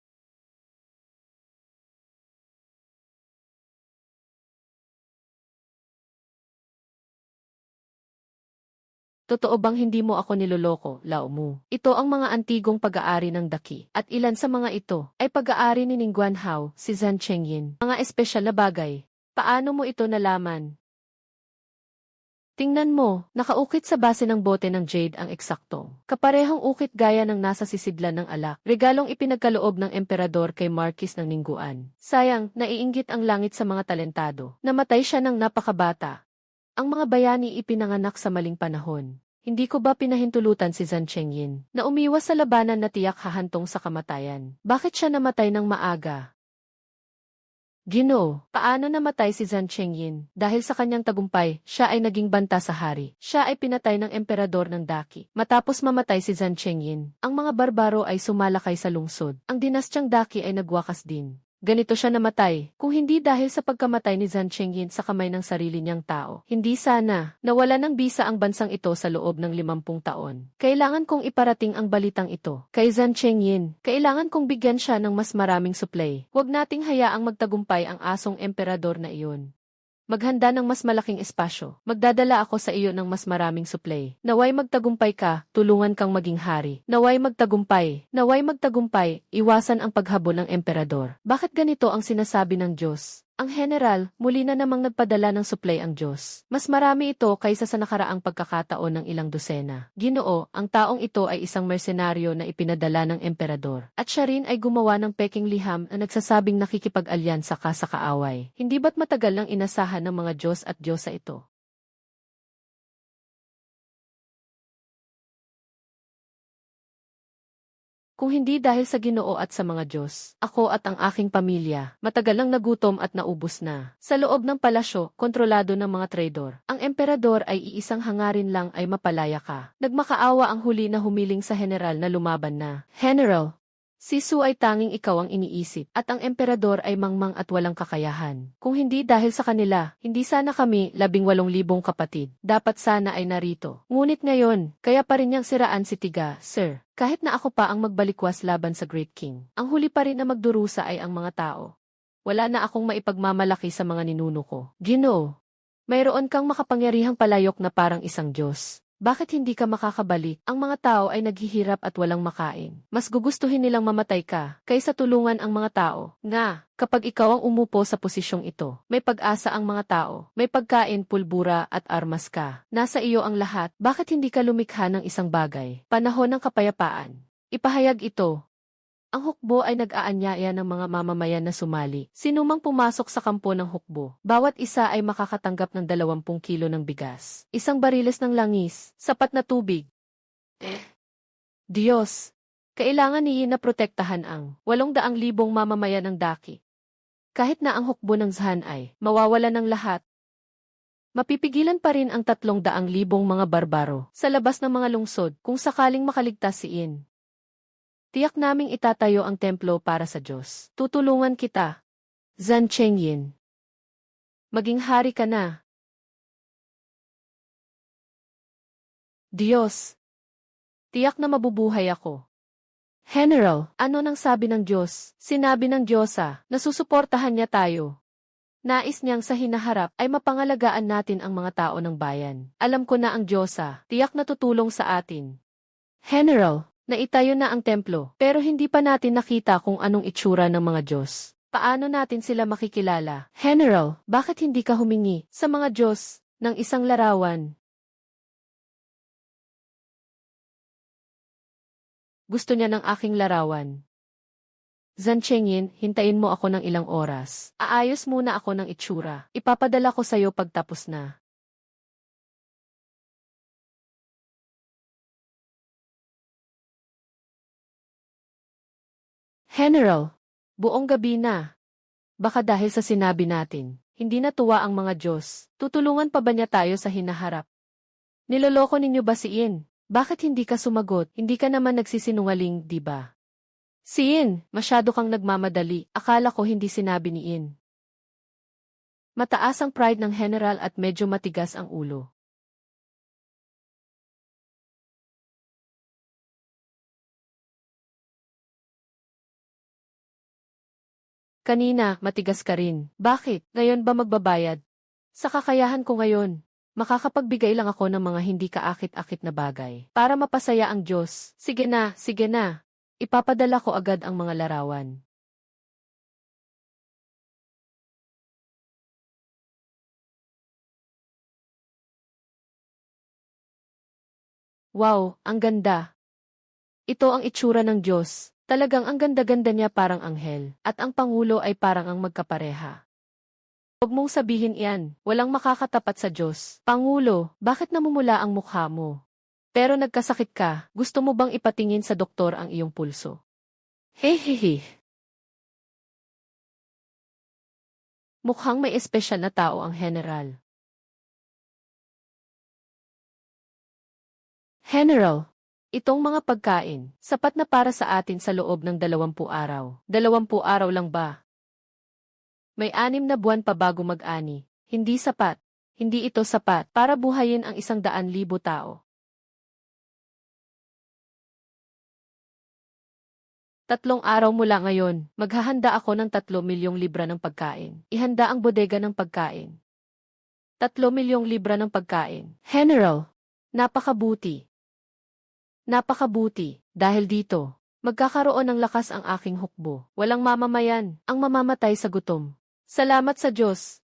S1: Totoo bang hindi mo ako niloloko, Lao Mu? Ito ang mga antigong pag-aari ng Daki. At ilan sa mga ito ay pag-aari ni Ningguan Hao, si Zhan Chengyin. Mga espesyal na bagay. Paano mo ito nalaman? Tingnan mo, nakaukit sa base ng bote ng jade ang eksaktong kaparehong ukit gaya ng nasa sisidlan ng alak. Regalong ipinagkaloob ng emperador kay Marquis ng Ningguan. Sayang, naiinggit ang langit sa mga talentado. Namatay siya ng napakabata. Ang mga bayani ipinanganak sa maling panahon. Hindi ko ba pinahintulutan si Zhang Chengyin na umiwas sa labanan na tiyak hahantong sa kamatayan? Bakit siya namatay ng maaga? Ginoo, paano namatay si Zhang Chengyin? Dahil sa kanyang tagumpay, siya ay naging banta sa hari. Siya ay pinatay ng emperador ng Daki. Matapos mamatay si Zhang Chengyin, ang mga barbaro ay sumalakay sa lungsod. Ang dinastyang Daki ay nagwakas din. Ganito siya namatay, kung hindi dahil sa pagkamatay ni Zhang Chengyin sa kamay ng sarili niyang tao. Hindi sana, nawala ng bisa ang bansang ito sa loob ng 50 taon. Kailangan kong iparating ang balitang ito kay Zhang Chengyin. Kailangan kong bigyan siya ng mas maraming supply. Huwag nating hayaang magtagumpay ang asong emperador na iyon. Maghanda ng mas malaking espasyo. Magdadala ako sa iyo ng mas maraming supply. Naway magtagumpay ka, tulungan kang maging hari. Naway magtagumpay. Naway magtagumpay, iwasan ang paghabol ng emperador. Bakit ganito ang sinasabi ng Diyos? Ang general, muli na namang nagpadala ng supply ang Diyos. Mas marami ito kaysa sa nakaraang pagkakataon ng ilang dosena. Ginoo, ang taong ito ay isang mersenaryo na ipinadala ng emperador. At siya rin ay gumawa ng peking liham na nagsasabing nakikipag-alyansa ka sa kaaway. Hindi ba't matagal nang inasahan ng mga Diyos at Diyosa ito? Kung hindi dahil sa Ginoo at sa mga Diyos, ako at ang aking pamilya, matagal nang nagutom at naubos na. Sa loob ng palasyo, kontrolado ng mga traidor. Ang emperador ay iisang hangarin lang ay mapalaya ka. Nagmakaawa ang huli na humiling sa general na lumaban na. General, si Su ay tanging ikaw ang iniisip, at ang emperador ay mangmang at walang kakayahan. Kung hindi dahil sa kanila, hindi sana kami 18,000 kapatid. Dapat sana ay narito. Ngunit ngayon, kaya pa rin niyang siraan si Tiga, sir. Kahit na ako pa ang magbalikwas laban sa Great King, ang huli pa rin na magdurusa ay ang mga tao. Wala na akong maipagmamalaki sa mga ninuno ko. Ginoo, mayroon kang makapangyarihang palayok na parang isang Diyos. Bakit hindi ka makakabalik? Ang mga tao ay naghihirap at walang makain. Mas gugustuhin nilang mamatay ka, kaysa tulungan ang mga tao. Nga, kapag ikaw ang umupo sa posisyong ito, may pag-asa ang mga tao, may pagkain, pulbura at armas ka. Nasa iyo ang lahat, bakit hindi ka lumikha ng isang bagay? Panahon ng kapayapaan. Ipahayag ito. Ang hukbo ay nag-aanyaya ng mga mamamayan na sumali. Sinumang pumasok sa kampo ng hukbo, bawat isa ay makakatanggap ng 20 kilo ng bigas, isang bariles ng langis, sapat na tubig. Diyos! Kailangan niya na protektahan ang 800,000 mamamayan ng Daki. Kahit na ang hukbo ng Zhan ay mawawala ng lahat, mapipigilan pa rin ang 300,000 mga barbaro sa labas ng mga lungsod kung sakaling makaligtas si In. Tiyak naming itatayo ang templo para sa Diyos. Tutulungan kita. Zhang Chengyin. Maging hari ka na. Diyos. Tiyak na mabubuhay ako. General, ano nang sabi ng Diyos? Sinabi ng Diyosa na susuportahan niya tayo. Nais niyang sa hinaharap ay mapangalagaan natin ang mga tao ng bayan. Alam ko na ang Diyosa, tiyak na tutulong sa atin. General, naitayo na ang templo, pero hindi pa natin nakita kung anong itsura ng mga Diyos. Paano natin sila makikilala? General, bakit hindi ka humingi sa mga Diyos ng isang larawan? Gusto niya ng aking larawan. Zhang Chengyin, hintayin mo ako ng ilang oras. Aayos muna ako ng itsura. Ipapadala ko sa'yo pagtapos na. General, buong gabi na. Baka dahil sa sinabi natin, hindi natuwa ang mga Diyos. Tutulungan pa ba niya tayo sa hinaharap? Niloloko ninyo ba si In? Bakit hindi ka sumagot? Hindi ka naman nagsisinungaling, di ba? Si In, masyado kang nagmamadali. Akala ko hindi sinabi ni In. Mataas ang pride ng general at medyo matigas ang ulo. Kanina, matigas ka rin. Bakit? Ngayon ba magbabayad? Sa kakayahan ko ngayon, makakapagbigay lang ako ng mga hindi kaakit-akit na bagay. Para mapasaya ang Diyos. Sige na, sige na. Ipapadala ko agad ang mga larawan. Wow, ang ganda. Ito ang itsura ng Diyos. Talagang ang ganda-ganda niya parang anghel. At ang Pangulo ay parang ang magkapareha. Huwag mong sabihin iyan, walang makakatapat sa Diyos. Pangulo, bakit namumula ang mukha mo? Pero nagkasakit ka, gusto mo bang ipatingin sa doktor ang iyong pulso? Hehehe. Mukhang may espesyal na tao ang general. General, itong mga pagkain, sapat na para sa atin sa loob ng 20 araw. 20 araw lang ba? May 6 na buwan pa bago mag-ani. Hindi sapat. Hindi ito sapat para buhayin ang 100,000 tao. 3 araw mula ngayon, maghahanda ako ng 3 milyong libra ng pagkain. Ihanda ang bodega ng pagkain. 3 milyong libra ng pagkain. General, napakabuti. Napakabuti. Dahil dito, magkakaroon ng lakas ang aking hukbo. Walang mamamayan, ang mamamatay sa gutom. Salamat sa Diyos.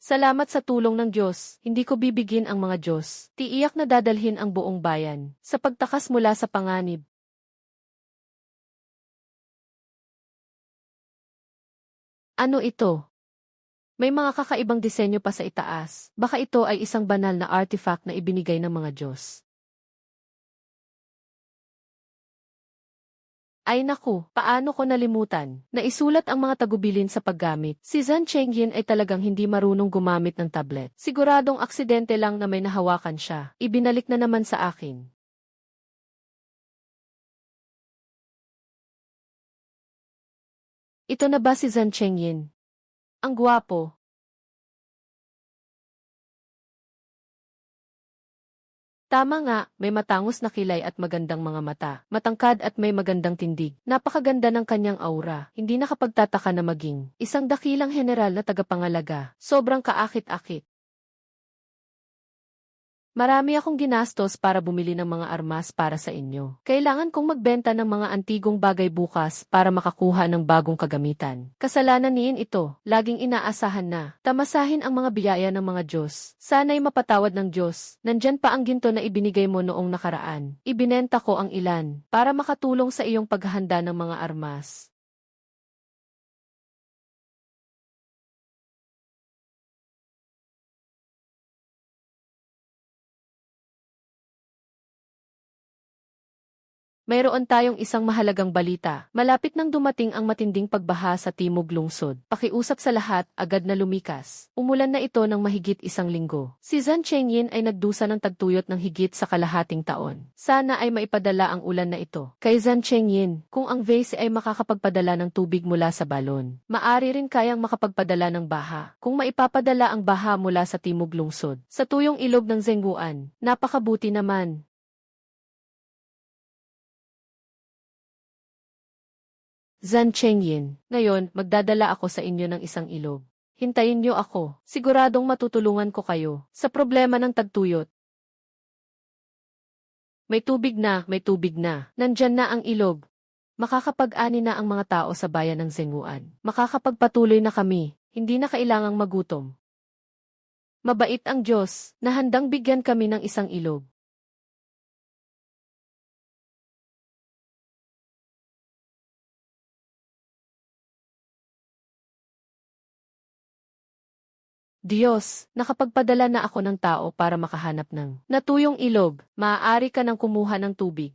S1: Salamat sa tulong ng Diyos, hindi ko bibigin ang mga Diyos. Tiiyak na dadalhin ang buong bayan sa pagtakas mula sa panganib. Ano ito? May mga kakaibang disenyo pa sa itaas. Baka ito ay isang banal na artifact na ibinigay ng mga Diyos. Ay naku, paano ko nalimutan? Naisulat ang mga tagubilin sa paggamit. Si Zhan Chengyin ay talagang hindi marunong gumamit ng tablet. Siguradong aksidente lang na may nahawakan siya. Ibinalik na naman sa akin. Ito na ba si Zhan Chengyin? Ang gwapo. Tama nga, may matangos na kilay at magandang mga mata. Matangkad at may magandang tindig. Napakaganda ng kanyang aura. Hindi nakapagtataka na maging isang dakilang general na tagapangalaga. Sobrang kaakit-akit. Marami akong ginastos para bumili ng mga armas para sa inyo. Kailangan kong magbenta ng mga antigong bagay bukas para makakuha ng bagong kagamitan. Kasalanan niin ito, laging inaasahan na. Tamasahin ang mga biyaya ng mga Diyos. Sana'y mapatawad ng Diyos. Nandyan pa ang ginto na ibinigay mo noong nakaraan. Ibinenta ko ang ilan para makatulong sa iyong paghahanda ng mga armas. Mayroon tayong isang mahalagang balita. Malapit nang dumating ang matinding pagbaha sa Timog Lungsod. Pakiusap sa lahat, agad na lumikas. Umulan na ito ng mahigit 1 linggo. Si Zhan Chengyin ay nagdusa ng tagtuyot ng higit sa kalahating taon. Sana ay maipadala ang ulan na ito. Kay Zhan Chengyin, kung ang vase ay makakapagpadala ng tubig mula sa balon, maari rin kayang makapagpadala ng baha. Kung maipapadala ang baha mula sa Timog Lungsod, sa tuyong ilog ng Zhenguan, napakabuti naman. Zhan Chengyin, ngayon, magdadala ako sa inyo ng isang ilog. Hintayin niyo ako, siguradong matutulungan ko kayo sa problema ng tagtuyot. May tubig na, may tubig na. Nandyan na ang ilog. Makakapag-ani na ang mga tao sa bayan ng Zhenguan. Makakapagpatuloy na kami, hindi na kailangang magutom. Mabait ang Diyos, na handang bigyan kami ng isang ilog. Diyos, nakapagpadala na ako ng tao para makahanap ng natuyong ilog. Maaari ka nang kumuha ng tubig.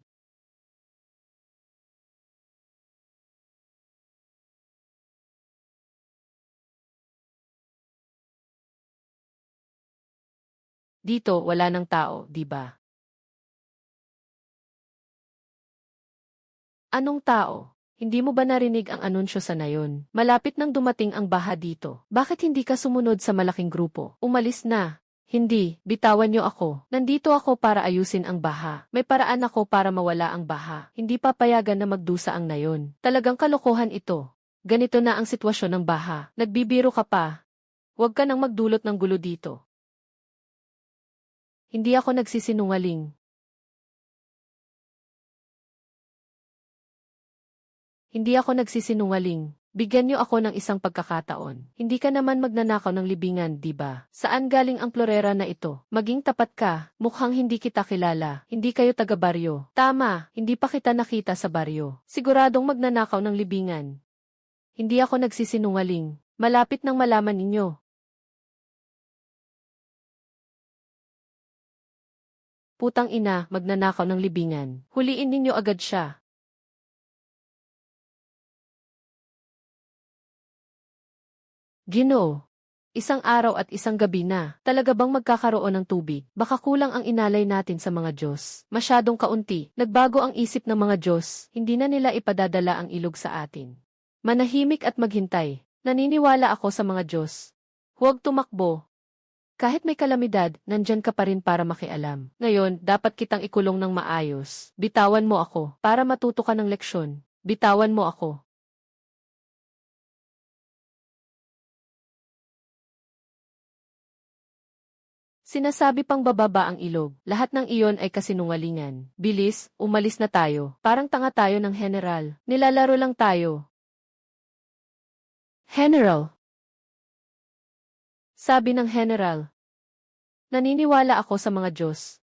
S1: Dito, wala ng tao, di ba? Anong tao? Hindi mo ba narinig ang anunsyo sa nayon? Malapit nang dumating ang baha dito. Bakit hindi ka sumunod sa malaking grupo? Umalis na. Hindi, bitawan niyo ako. Nandito ako para ayusin ang baha. May paraan ako para mawala ang baha. Hindi papayagan na magdusa ang nayon. Talagang kalokohan ito. Ganito na ang sitwasyon ng baha. Nagbibiro ka pa. Huwag ka nang magdulot ng gulo dito. Hindi ako nagsisinungaling. Hindi ako nagsisinungaling. Bigyan niyo ako ng isang pagkakataon. Hindi ka naman magnanakaw ng libingan, di ba? Saan galing ang florera na ito? Maging tapat ka. Mukhang hindi kita kilala. Hindi kayo taga-baryo. Tama, hindi pa kita nakita sa baryo. Siguradong magnanakaw ng libingan. Hindi ako nagsisinungaling. Malapit nang malaman ninyo. Putang ina, magnanakaw ng libingan. Huliin ninyo agad siya. Ginoo. Isang araw at isang gabi na. Talaga bang magkakaroon ng tubig? Baka kulang ang inalay natin sa mga Diyos. Masyadong kaunti. Nagbago ang isip ng mga Diyos. Hindi na nila ipadadala ang ilog sa atin. Manahimik at maghintay. Naniniwala ako sa mga Diyos. Huwag tumakbo. Kahit may kalamidad, nandyan ka pa rin para makialam. Ngayon, dapat kitang ikulong ng maayos. Bitawan mo ako, para matuto ka ng leksyon. Bitawan mo ako. Sinasabi pang bababa ang ilog. Lahat ng iyon ay kasinungalingan. Bilis, umalis na tayo. Parang tanga tayo ng general. Nilalaro lang tayo. General. Sabi ng general. Naniniwala ako sa mga Diyos.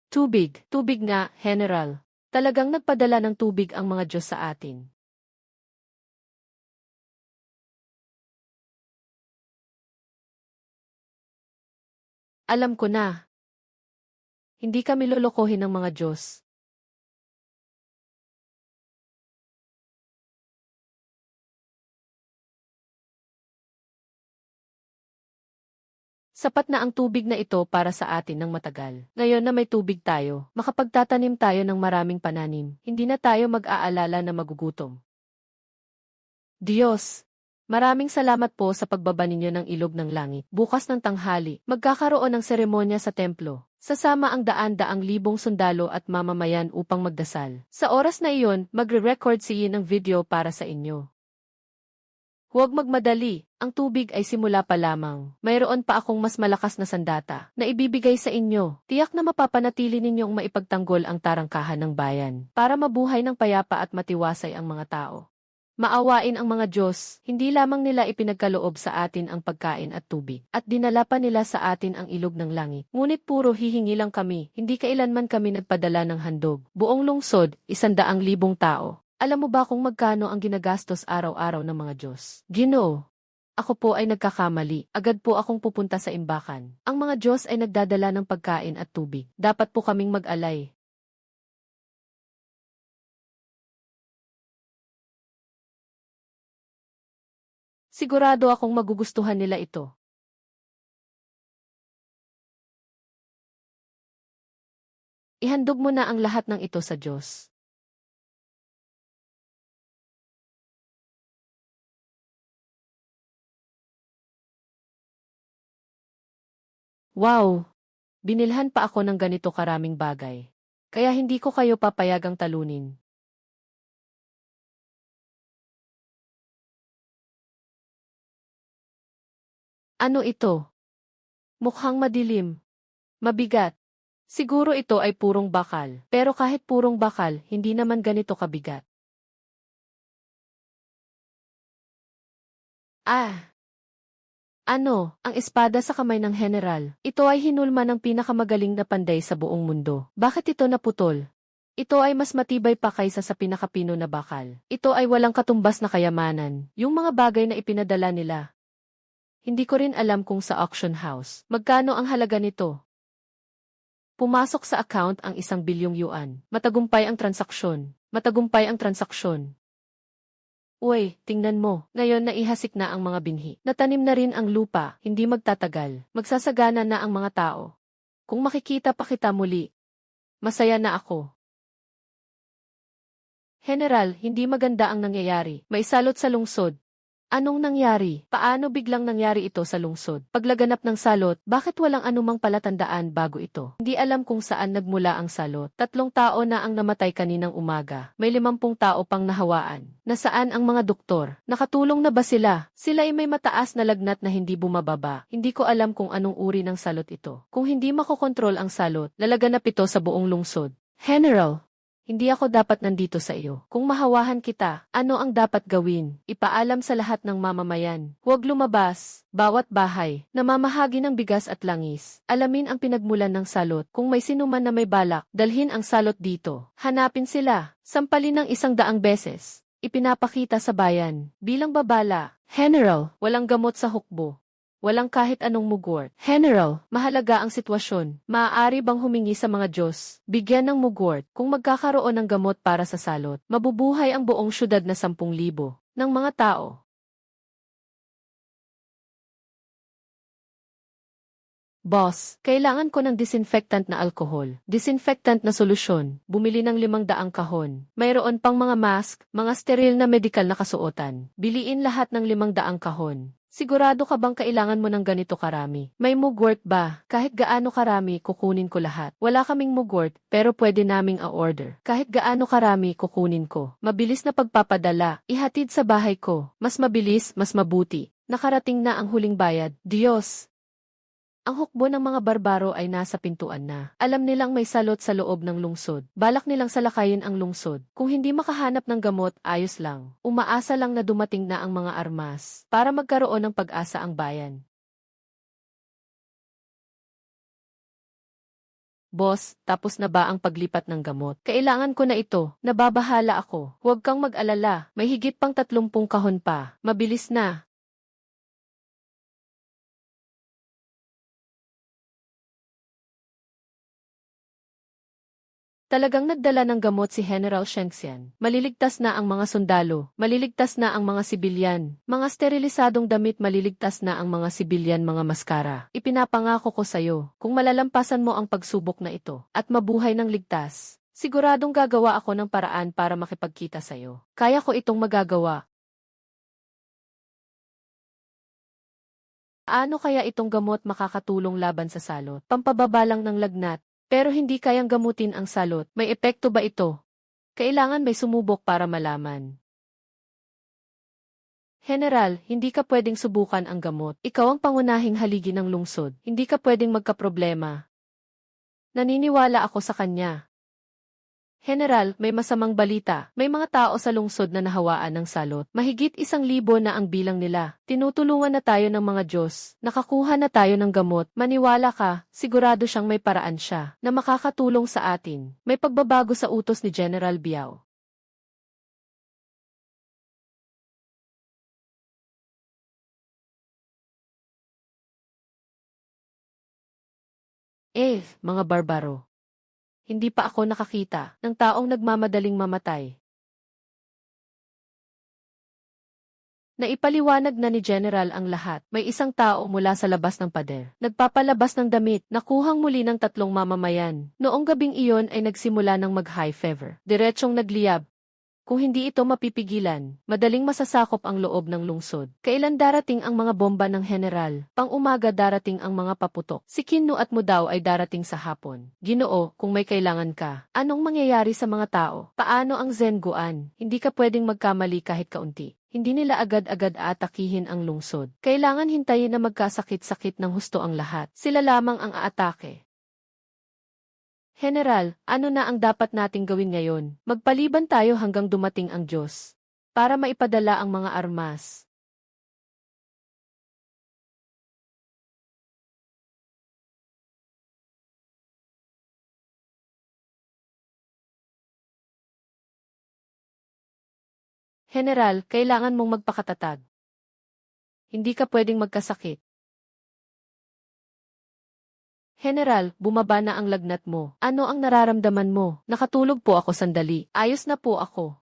S1: Tubig. Tubig nga, general. Talagang nagpadala ng tubig ang mga Diyos sa atin. Alam ko na. Hindi kami lolokohin ng mga Diyos. Sapat na ang tubig na ito para sa atin ng matagal. Ngayon na may tubig tayo, makapagtatanim tayo ng maraming pananim, hindi na tayo mag-aalala na magugutom. Diyos, maraming salamat po sa pagbaba ninyo ng ilog ng langit. Bukas ng tanghali, magkakaroon ng seremonya sa templo. Sasama ang daan-daang libong sundalo at mamamayan upang magdasal. Sa oras na iyon, magre-record si Yin ng video para sa inyo. Huwag magmadali, ang tubig ay simula pa lamang. Mayroon pa akong mas malakas na sandata na ibibigay sa inyo. Tiyak na mapapanatili ninyong maipagtanggol ang tarangkahan ng bayan para mabuhay ng payapa at matiwasay ang mga tao. Maawain ang mga Diyos, hindi lamang nila ipinagkaloob sa atin ang pagkain at tubig, at dinala pa nila sa atin ang ilog ng langit. Ngunit puro hihingi lang kami, hindi kailanman kami nagpadala ng handog. Buong lungsod, 100,000 tao. Alam mo ba kung magkano ang ginagastos araw-araw ng mga Diyos? Ginoo. Ako po ay nagkakamali. Agad po akong pupunta sa imbakan. Ang mga Diyos ay nagdadala ng pagkain at tubig. Dapat po kaming mag-alay. Sigurado akong magugustuhan nila ito. Ihandog mo na ang lahat ng ito sa Diyos. Wow! Binilhan pa ako ng ganito karaming bagay. Kaya hindi ko kayo papayagang talunin. Ano ito? Mukhang madilim. Mabigat. Siguro ito ay purong bakal. Pero kahit purong bakal, hindi naman ganito kabigat. Ah! Ano, ang espada sa kamay ng general? Ito ay hinulma ng pinakamagaling na panday sa buong mundo. Bakit ito naputol? Ito ay mas matibay pa kaysa sa pinakapino na bakal. Ito ay walang katumbas na kayamanan. Yung mga bagay na ipinadala nila. Hindi ko rin alam kung sa auction house. Magkano ang halaga nito? Pumasok sa account ang 1 bilyong yuan. Matagumpay ang transaksyon. Matagumpay ang transaksyon. Uy, tingnan mo, ngayon na ihasik na ang mga binhi. Natanim na rin ang lupa, hindi magtatagal. Magsasagana na ang mga tao. Kung makikita pa kita muli, masaya na ako. General, hindi maganda ang nangyayari. May salot sa lungsod. Anong nangyari? Paano biglang nangyari ito sa lungsod? Paglaganap ng salot, bakit walang anumang palatandaan bago ito? Hindi alam kung saan nagmula ang salot. 3 tao na ang namatay kaninang umaga. May 50 tao pang nahawaan. Nasaan ang mga doktor? Nakatulong na ba sila? Sila ay may mataas na lagnat na hindi bumababa. Hindi ko alam kung anong uri ng salot ito. Kung hindi makokontrol ang salot, lalaganap ito sa buong lungsod. General, hindi ako dapat nandito sa iyo. Kung mahawahan kita, ano ang dapat gawin? Ipaalam sa lahat ng mamamayan. Huwag lumabas. Bawat bahay, namamahagi ng bigas at langis. Alamin ang pinagmulan ng salot. Kung may sinuman na may balak, dalhin ang salot dito. Hanapin sila. Sampalin ng 100 beses. Ipinapakita sa bayan. Bilang babala, General, walang gamot sa hukbo. Walang kahit anong mugwort. General, mahalaga ang sitwasyon. Maaari bang humingi sa mga Diyos? Bigyan ng mugwort. Kung magkakaroon ng gamot para sa salot, mabubuhay ang buong syudad na 10,000 ng mga tao. Boss, kailangan ko ng disinfectant na alkohol. Disinfectant na solusyon. Bumili ng 500 kahon. Mayroon pang mga mask, mga steril na medikal na kasuotan. Biliin lahat ng 500 kahon. Sigurado ka bang kailangan mo ng ganito karami? May mugwort ba? Kahit gaano karami, kukunin ko lahat. Wala kaming mugwort, pero pwede naming a-order. Kahit gaano karami, kukunin ko. Mabilis na pagpapadala. Ihatid sa bahay ko. Mas mabilis, mas mabuti. Nakarating na ang huling bayad. Diyos! Ang hukbo ng mga barbaro ay nasa pintuan na. Alam nilang may salot sa loob ng lungsod. Balak nilang salakayin ang lungsod. Kung hindi makahanap ng gamot, ayos lang. Umaasa lang na dumating na ang mga armas para magkaroon ng pag-asa ang bayan. Boss, tapos na ba ang paglipat ng gamot? Kailangan ko na ito. Nababahala ako. Huwag kang mag-alala. May higit pang 30 kahon pa. Mabilis na. Talagang nagdala ng gamot si General Shengxian. Maliligtas na ang mga sundalo, maliligtas na ang mga sibilyan, mga sterilisadong damit, maliligtas na ang mga sibilyan, mga maskara. Ipinapangako ko sa'yo, kung malalampasan mo ang pagsubok na ito, at mabuhay ng ligtas, siguradong gagawa ako ng paraan para makipagkita sa'yo. Kaya ko itong magagawa. Paano kaya itong gamot makakatulong laban sa salot? Pampababa lang ng lagnat. Pero hindi kayang gamutin ang salot. May epekto ba ito? Kailangan may sumubok para malaman. General, hindi ka pwedeng subukan ang gamot. Ikaw ang pangunahing haligi ng lungsod. Hindi ka pwedeng magkaproblema. Naniniwala ako sa kanya. General, may masamang balita. May mga tao sa lungsod na nahawaan ng salot. Mahigit 1,000 na ang bilang nila. Tinutulungan na tayo ng mga Diyos. Nakakuha na tayo ng gamot. Maniwala ka, sigurado siyang may paraan siya na makakatulong sa atin. May pagbabago sa utos ni General Biao. Mga barbaro. Hindi pa ako nakakita ng taong nagmamadaling mamatay. Naipaliwanag na ni General ang lahat. May isang tao mula sa labas ng pader. Nagpapalabas ng damit. Nakuhang muli ng 3 mamamayan. Noong gabing iyon ay nagsimula ng mag-high fever. Diretsyong nagliyab. Kung hindi ito mapipigilan, madaling masasakop ang loob ng lungsod. Kailan darating ang mga bomba ng general? Pang-umaga darating ang mga paputok. Si Kinnu at mo daw ay darating sa hapon. Ginoo, kung may kailangan ka, anong mangyayari sa mga tao? Paano ang Zenguan? Hindi ka pwedeng magkamali kahit kaunti. Hindi nila agad-agad aatakihin ang lungsod. Kailangan hintayin na magkasakit-sakit ng husto ang lahat. Sila lamang ang aatake. General, ano na ang dapat nating gawin ngayon? Magpaliban tayo hanggang dumating ang Diyos para maipadala ang mga armas. General, kailangan mong magpakatatag. Hindi ka pwedeng magkasakit. General, bumaba na ang lagnat mo. Ano ang nararamdaman mo? Nakatulog po ako sandali. Ayos na po ako.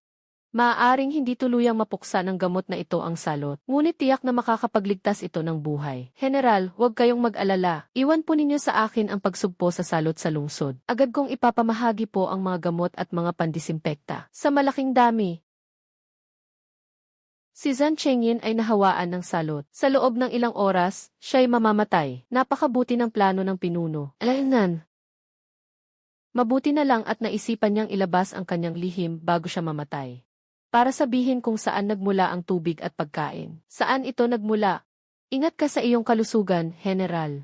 S1: Maaaring hindi tuluyang mapuksa ng gamot na ito ang salot, ngunit tiyak na makakapagligtas ito ng buhay. General, huwag kayong mag-alala. Iwan po ninyo sa akin ang pagsugpo sa salot sa lungsod. Agad kong ipapamahagi po ang mga gamot at mga pandisimpekta. Sa malaking dami. Si Zhang Chengyin ay nahawaan ng salot. Sa loob ng ilang oras, siya'y mamamatay. Napakabuti ng plano ng pinuno. Alaynan. Mabuti na lang at naisipan niyang ilabas ang kanyang lihim bago siya mamatay. Para sabihin kung saan nagmula ang tubig at pagkain. Saan ito nagmula? Ingat ka sa iyong kalusugan, General.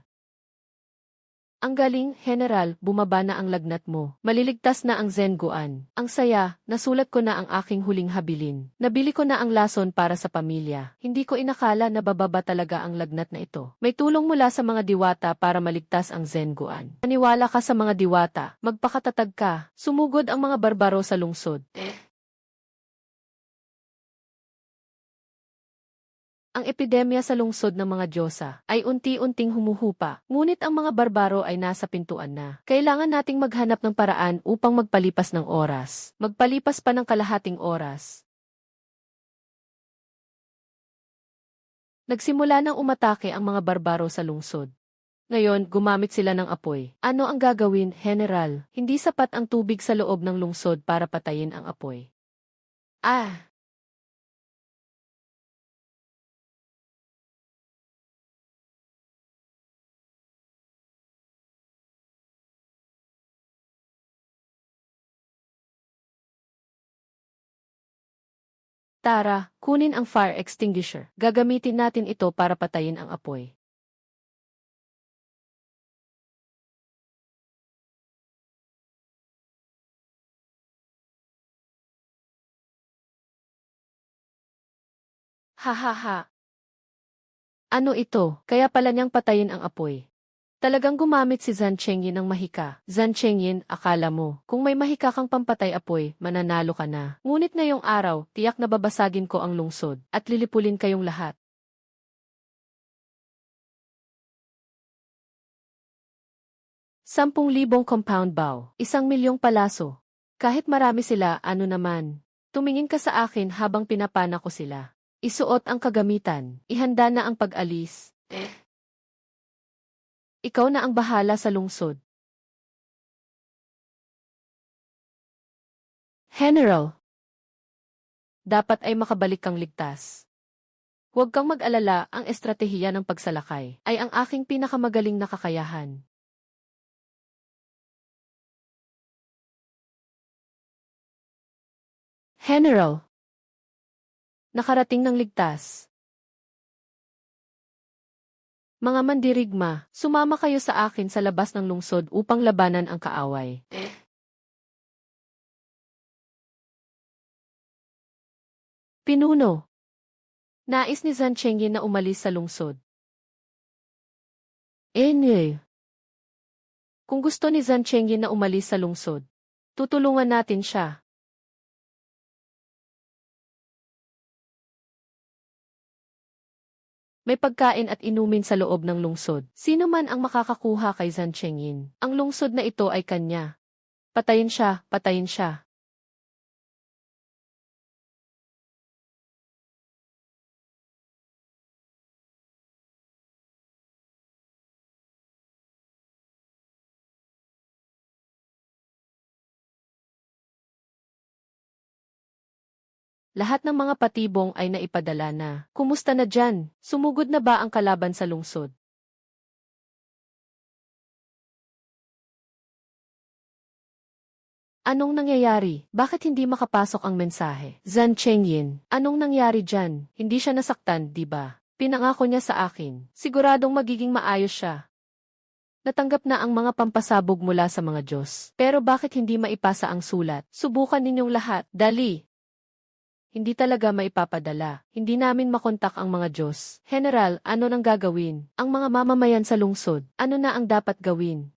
S1: Ang galing, General, bumaba na ang lagnat mo. Maliligtas na ang Zhenguan. Ang saya, nasulat ko na ang aking huling habilin. Nabili ko na ang lason para sa pamilya. Hindi ko inakala na bababa talaga ang lagnat na ito. May tulong mula sa mga diwata para maligtas ang Zhenguan. Maniwala ka sa mga diwata. Magpakatatag ka. Sumugod ang mga barbaro sa lungsod. Ang epidemya sa lungsod ng mga Diyosa ay unti-unting humuhupa, ngunit ang mga barbaro ay nasa pintuan na. Kailangan nating maghanap ng paraan upang magpalipas ng oras. Magpalipas pa ng kalahating oras. Nagsimula nang umatake ang mga barbaro sa lungsod. Ngayon, gumamit sila ng apoy. Ano ang gagawin, General? Hindi sapat ang tubig sa loob ng lungsod para patayin ang apoy. Tara, kunin ang fire extinguisher. Gagamitin natin ito para patayin ang apoy. Hahaha. Ano ito? Kaya pala niyang patayin ang apoy. Talagang gumamit si Zhang Chengyin ng mahika. Zhang Chengyin, akala mo, kung may mahika kang pampatay apoy, mananalo ka na. Ngunit ngayong araw, tiyak na babasagin ko ang lungsod, at lilipulin kayong lahat. 10,000 compound bow, 1,000,000 palaso. Kahit marami sila, ano naman. Tumingin ka sa akin habang pinapana ko sila. Isuot ang kagamitan, ihanda na ang pag-alis. Ikaw na ang bahala sa lungsod. General, dapat ay makabalik kang ligtas. Huwag kang mag-alala, ang estratehiya ng pagsalakay ay ang aking pinakamagaling na kakayahan. General, nakarating ng ligtas. Mga mandirigma, sumama kayo sa akin sa labas ng lungsod upang labanan ang kaaway. Pinuno. Nais ni Zhang Chengyin na umalis sa lungsod. Kung gusto ni Zhang Chengyin na umalis sa lungsod, tutulungan natin siya. May pagkain at inumin sa loob ng lungsod. Sino man ang makakakuha kay Zhang Chengyin? Ang lungsod na ito ay kanya. Patayin siya, patayin siya. Lahat ng mga patibong ay naipadala na. Kumusta na dyan? Sumugod na ba ang kalaban sa lungsod? Anong nangyayari? Bakit hindi makapasok ang mensahe? Zhang Chengyin, anong nangyari dyan? Hindi siya nasaktan, di ba? Pinangako niya sa akin. Siguradong magiging maayos siya. Natanggap na ang mga pampasabog mula sa mga Diyos. Pero bakit hindi maipasa ang sulat? Subukan ninyong lahat. Dali! Hindi talaga maipapadala. Hindi namin makontak ang mga Diyos. General, ano nang gagawin? Ang mga mamamayan sa lungsod, ano na ang dapat gawin?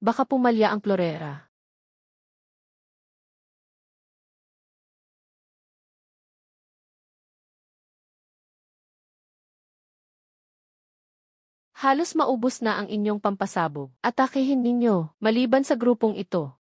S1: Baka pumalya ang Florera. Halos maubos na ang inyong pampasabog. Atakehin ninyo, maliban sa grupong ito.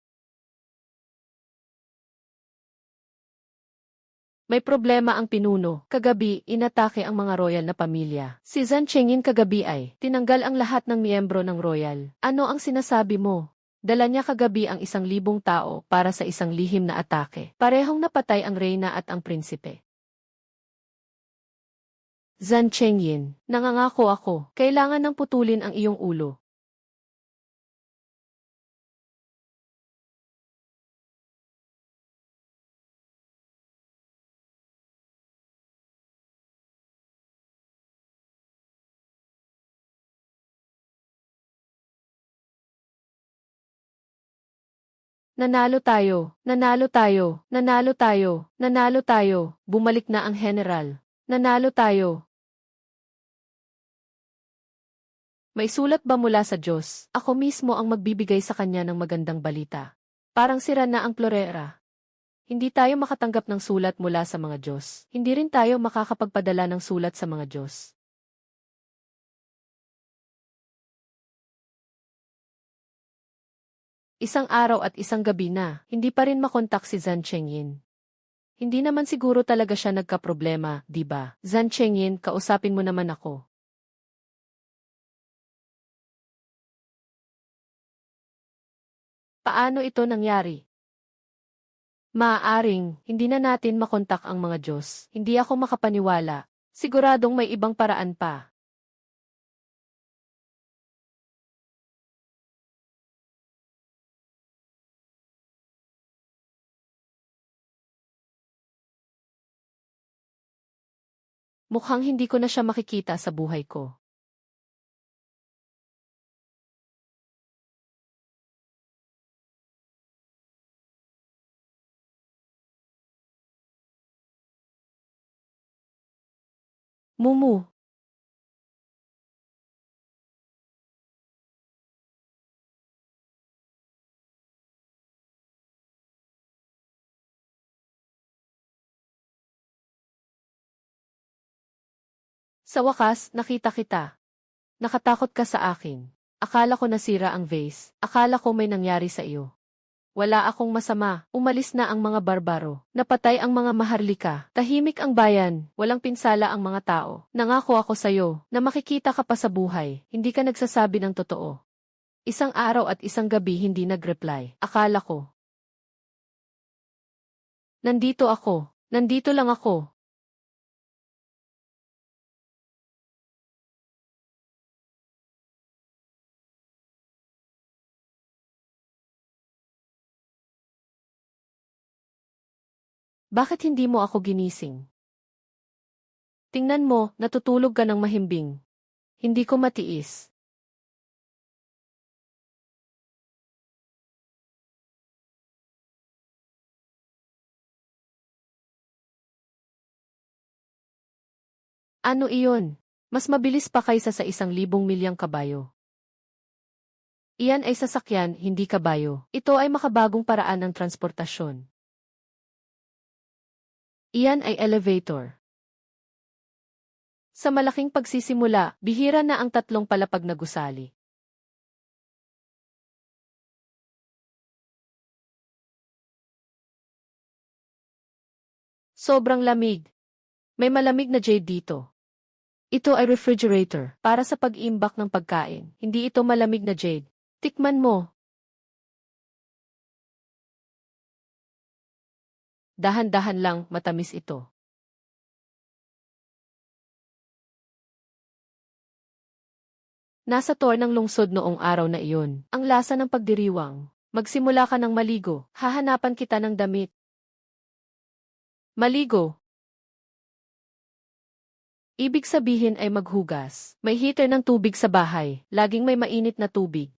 S1: May problema ang pinuno. Kagabi, inatake ang mga royal na pamilya. Si Zhang Chengyin kagabi ay tinanggal ang lahat ng miyembro ng royal. Ano ang sinasabi mo? Dala niya kagabi ang 1,000 tao para sa isang lihim na atake. Parehong napatay ang reyna at ang prinsipe. Zan Chengyin, nangangako ako, kailangan nang putulin ang iyong ulo. Nanalo tayo, nanalo tayo, nanalo tayo, nanalo tayo, bumalik na ang general. Nanalo tayo. May sulat ba mula sa Diyos? Ako mismo ang magbibigay sa kanya ng magandang balita. Parang sira na ang Florera. Hindi tayo makatanggap ng sulat mula sa mga Diyos. Hindi rin tayo makakapagpadala ng sulat sa mga Diyos. Isang araw at isang gabi na, hindi pa rin makontak si Zan Chengyin. Hindi naman siguro talaga siya nagkaproblema, di ba? Zan Chengyin, kausapin mo naman ako. Paano ito nangyari? Maaaring, hindi na natin makontak ang mga Diyos. Hindi ako makapaniwala. Siguradong may ibang paraan pa. Mukhang hindi ko na siya makikita sa buhay ko. Mumu, sa wakas, nakita kita. Nakatakot ka sa akin. Akala ko nasira ang vase. Akala ko may nangyari sa iyo. Wala akong masama. Umalis na ang mga barbaro. Napatay ang mga maharlika. Tahimik ang bayan. Walang pinsala ang mga tao. Nangako ako sa'yo na makikita ka pa sa buhay. Hindi ka nagsasabi ng totoo. Isang araw at isang gabi hindi nag-reply. Akala ko. Nandito ako. Nandito lang ako. Bakit hindi mo ako ginising? Tingnan mo, natutulog ka ng mahimbing. Hindi ko matiis. Ano iyon? Mas mabilis pa kaysa sa 1,000 milyang kabayo. Iyan ay sasakyan, hindi kabayo. Ito ay makabagong paraan ng transportasyon. Iyan ay elevator. Sa malaking pagsisimula, bihira na ang 3 palapag na gusali. Sobrang lamig. May malamig na jade dito. Ito ay refrigerator para sa pag-iimbak ng pagkain. Hindi ito malamig na jade. Tikman mo. Dahan-dahan lang, matamis ito. Nasa tour ng lungsod noong araw na iyon. Ang lasa ng pagdiriwang. Magsimula ka ng maligo. Hahanapan kita ng damit. Maligo. Ibig sabihin ay maghugas. May heater ng tubig sa bahay. Laging may mainit na tubig.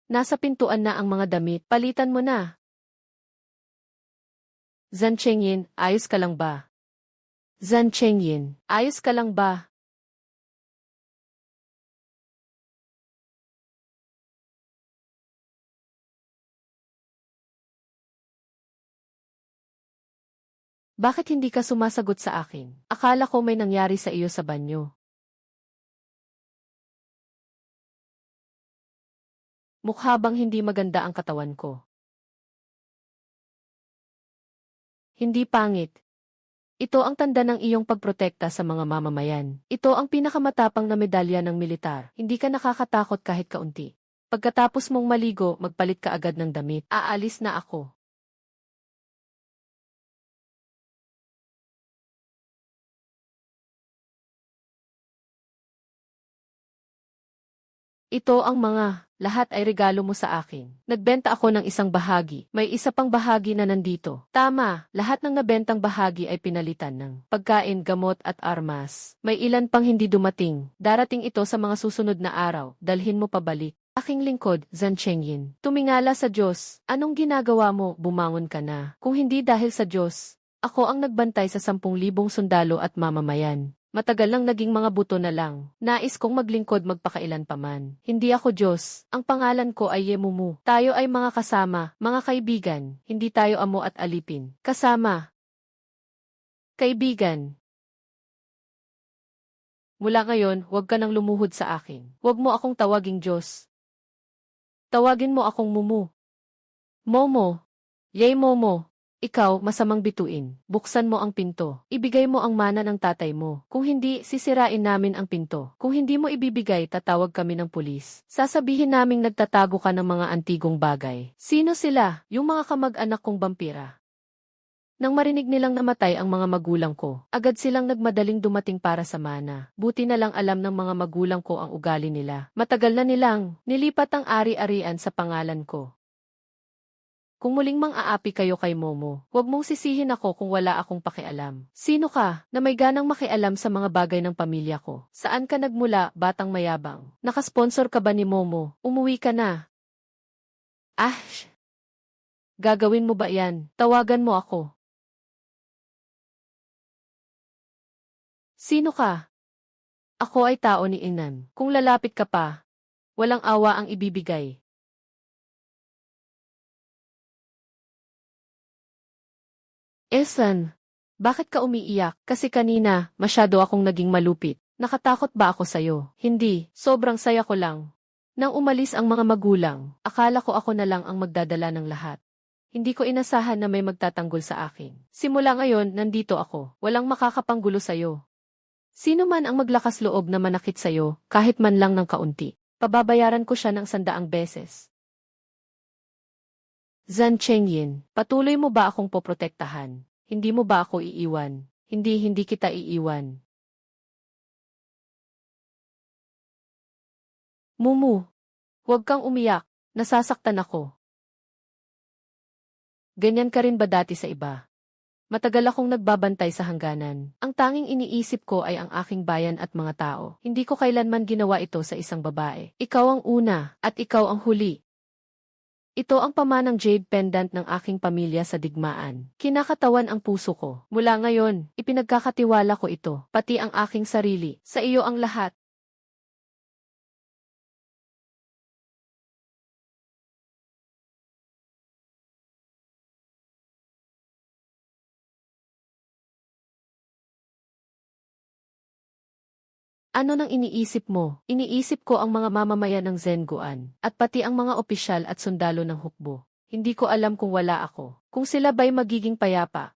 S1: Nasa pintuan na ang mga damit. Palitan mo na. Zan Chengyin, ayos ka lang ba? Zan Chengyin, ayos ka lang ba? Bakit hindi ka sumasagot sa akin? Akala ko may nangyari sa iyo sa banyo. Mukha bang hindi maganda ang katawan ko? Hindi pangit. Ito ang tanda ng iyong pagprotekta sa mga mamamayan. Ito ang pinakamatapang na medalya ng militar. Hindi ka nakakatakot kahit kaunti. Pagkatapos mong maligo, magpalit ka agad ng damit. Aalis na ako. Ito ang lahat ay regalo mo sa akin. Nagbenta ako ng isang bahagi. May isa pang bahagi na nandito. Tama, lahat ng nabentang bahagi ay pinalitan ng pagkain, gamot at armas. May ilan pang hindi dumating. Darating ito sa mga susunod na araw. Dalhin mo pabalik. Aking lingkod, Zhang Chengyin. Tumingala sa Diyos. Anong ginagawa mo? Bumangon ka na. Kung hindi dahil sa Diyos, ako ang nagbantay sa 10,000 sundalo at mamamayan. Matagal lang naging mga buto na lang. Nais kong maglingkod magpakailan paman. Hindi ako Diyos. Ang pangalan ko ay Yemumu. Tayo ay mga kasama, mga kaibigan. Hindi tayo amo at alipin. Kasama. Kaibigan. Mula ngayon, huwag ka nang lumuhod sa akin. Huwag mo akong tawaging Diyos. Tawagin mo akong Mumu. Momo. Yay Momo. Ikaw, masamang bituin. Buksan mo ang pinto. Ibigay mo ang mana ng tatay mo. Kung hindi, sisirain namin ang pinto. Kung hindi mo ibibigay, tatawag kami ng pulis. Sasabihin naming nagtatago ka ng mga antigong bagay. Sino sila? Yung mga kamag-anak kong vampira. Nang marinig nilang namatay ang mga magulang ko, agad silang nagmadaling dumating para sa mana. Buti na lang alam ng mga magulang ko ang ugali nila. Matagal na nilang nilipat ang ari-arian sa pangalan ko. Kung muling mang-aapi kayo kay Momo, huwag mong sisihin ako kung wala akong pakialam. Sino ka, na may ganang makialam sa mga bagay ng pamilya ko? Saan ka nagmula, batang mayabang? Nakasponsor ka ba ni Momo? Umuwi ka na. Ah! Gagawin mo ba yan? Tawagan mo ako. Sino ka? Ako ay tao ni Inan. Kung lalapit ka pa, walang awa ang ibibigay. Esan, bakit ka umiiyak? Kasi kanina, masyado akong naging malupit. Nakatakot ba ako sa'yo? Hindi, sobrang saya ko lang. Nang umalis ang mga magulang, akala ko ako na lang ang magdadala ng lahat. Hindi ko inasahan na may magtatanggol sa akin. Simula ngayon, nandito ako. Walang makakapanggulo sa'yo. Sino man ang maglakas loob na manakit sa'yo, kahit man lang ng kaunti, pababayaran ko siya ng 100 beses. Zhang Chengyin, patuloy mo ba akong poprotektahan? Hindi mo ba ako iiwan? Hindi kita iiwan. Mumu, huwag kang umiyak. Nasasaktan ako. Ganyan ka rin ba dati sa iba? Matagal akong nagbabantay sa hangganan. Ang tanging iniisip ko ay ang aking bayan at mga tao. Hindi ko kailanman ginawa ito sa isang babae. Ikaw ang una, at ikaw ang huli. Ito ang pamanang jade pendant ng aking pamilya sa digmaan. Kinakatawan ang puso ko. Mula ngayon, ipinagkakatiwala ko ito, pati ang aking sarili. Sa iyo ang lahat. Ano nang iniisip mo? Iniisip ko ang mga mamamayan ng Zenguan, at pati ang mga opisyal at sundalo ng hukbo. Hindi ko alam kung wala ako, kung sila ba'y magiging payapa.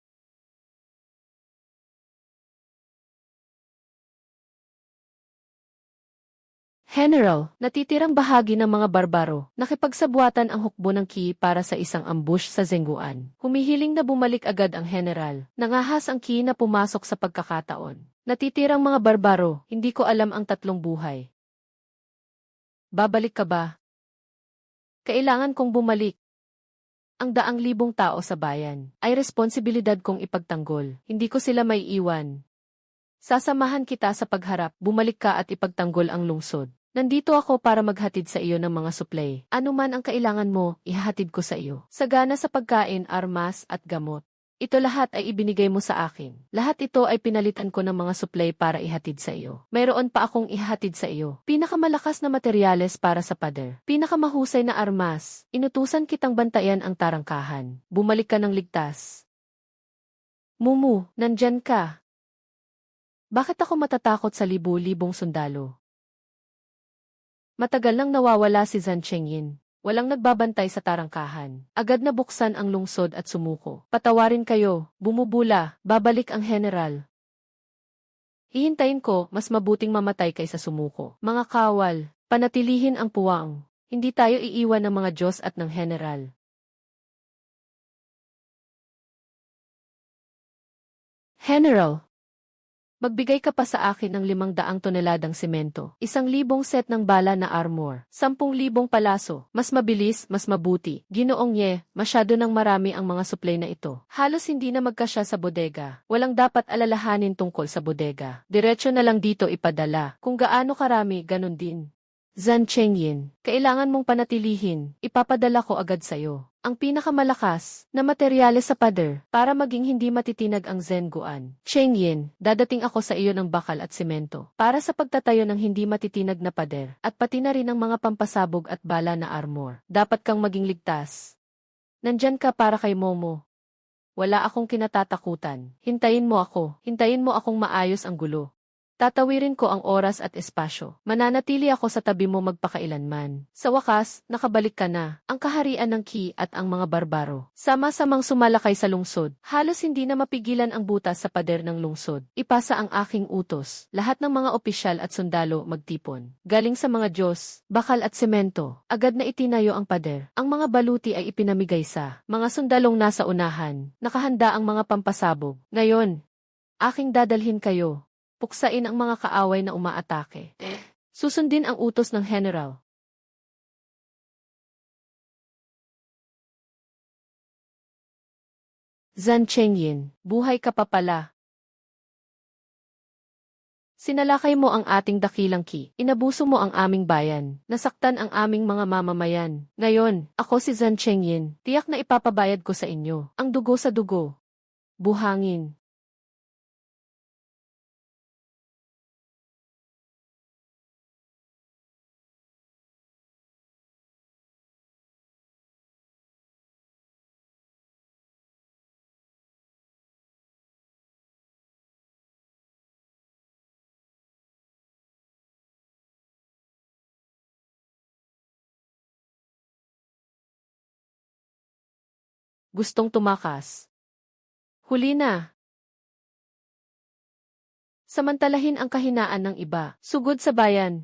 S1: General, natitirang bahagi ng mga barbaro, nakipagsabuatan ang hukbo ng Qi para sa isang ambush sa Zenguan. Humihiling na bumalik agad ang general, nangahas ang Qi na pumasok sa pagkakataon. Natitirang mga barbaro, hindi ko alam ang 3 buhay. Babalik ka ba? Kailangan kong bumalik. Ang 100,000 tao sa bayan ay responsibilidad kong ipagtanggol. Hindi ko sila may iwan. Sasamahan kita sa pagharap, bumalik ka at ipagtanggol ang lungsod. Nandito ako para maghatid sa iyo ng mga suplay. Ano man ang kailangan mo, ihahatid ko sa iyo. Sagana sa pagkain, armas at gamot. Ito lahat ay ibinigay mo sa akin. Lahat ito ay pinalitan ko ng mga suplay para ihatid sa iyo. Mayroon pa akong ihatid sa iyo. Pinakamalakas na materyales para sa pader. Pinakamahusay na armas. Inutusan kitang bantayan ang tarangkahan. Bumalik ka ng ligtas. Mumu, nandyan ka. Bakit ako matatakot sa libu-libong sundalo? Matagal nang nawawala si Zhang Chengyin. Walang nagbabantay sa tarangkahan. Agad na buksan ang lungsod at sumuko. Patawarin kayo, bumubula, babalik ang general. Hihintayin ko, mas mabuting mamatay kaysa sumuko. Mga kawal, panatilihin ang puwang. Hindi tayo iiwan ng mga Diyos at ng general. General, magbigay ka pa sa akin ng 500 toneladang semento, 1,000 set ng bala na armor, 10,000 palaso, mas mabilis, mas mabuti. Ginoong Ye, masyado nang marami ang mga supply na ito. Halos hindi na magkasya sa bodega. Walang dapat alalahanin tungkol sa bodega. Diretso na lang dito ipadala. Kung gaano karami, ganun din. Zhan Chengyin, kailangan mong panatilihin, ipapadala ko agad sa'yo ang pinakamalakas na materyales sa pader para maging hindi matitinag ang Zhenguan. Chengyin, dadating ako sa iyo ng bakal at semento para sa pagtatayo ng hindi matitinag na pader at pati na rin ang mga pampasabog at bala na armor. Dapat kang maging ligtas. Nandyan ka para kay Momo. Wala akong kinatatakutan. Hintayin mo akong maayos ang gulo. Tatawirin ko ang oras at espasyo. Mananatili ako sa tabi mo magpakailanman. Sa wakas, nakabalik ka na. Ang kaharian ng Qi at ang mga barbaro. Sama-samang sumalakay sa lungsod. Halos hindi na mapigilan ang butas sa pader ng lungsod. Ipasa ang aking utos. Lahat ng mga opisyal at sundalo magtipon. Galing sa mga Diyos, bakal at semento. Agad na itinayo ang pader. Ang mga baluti ay ipinamigay sa mga sundalong nasa unahan. Nakahanda ang mga pampasabog. Ngayon, aking dadalhin kayo. Puksain ang mga kaaway na umaatake. Susundin ang utos ng general. Zhan Chengyin, buhay ka pa pala. Sinalakay mo ang ating dakilang Qi. Inabuso mo ang aming bayan. Nasaktan ang aming mga mamamayan. Ngayon, ako si Zhan Chengyin. Tiyak na ipapabayad ko sa inyo. Ang dugo sa dugo. Buhangin. Gustong tumakas. Huli na. Samantalahin ang kahinaan ng iba. Sugod sa bayan.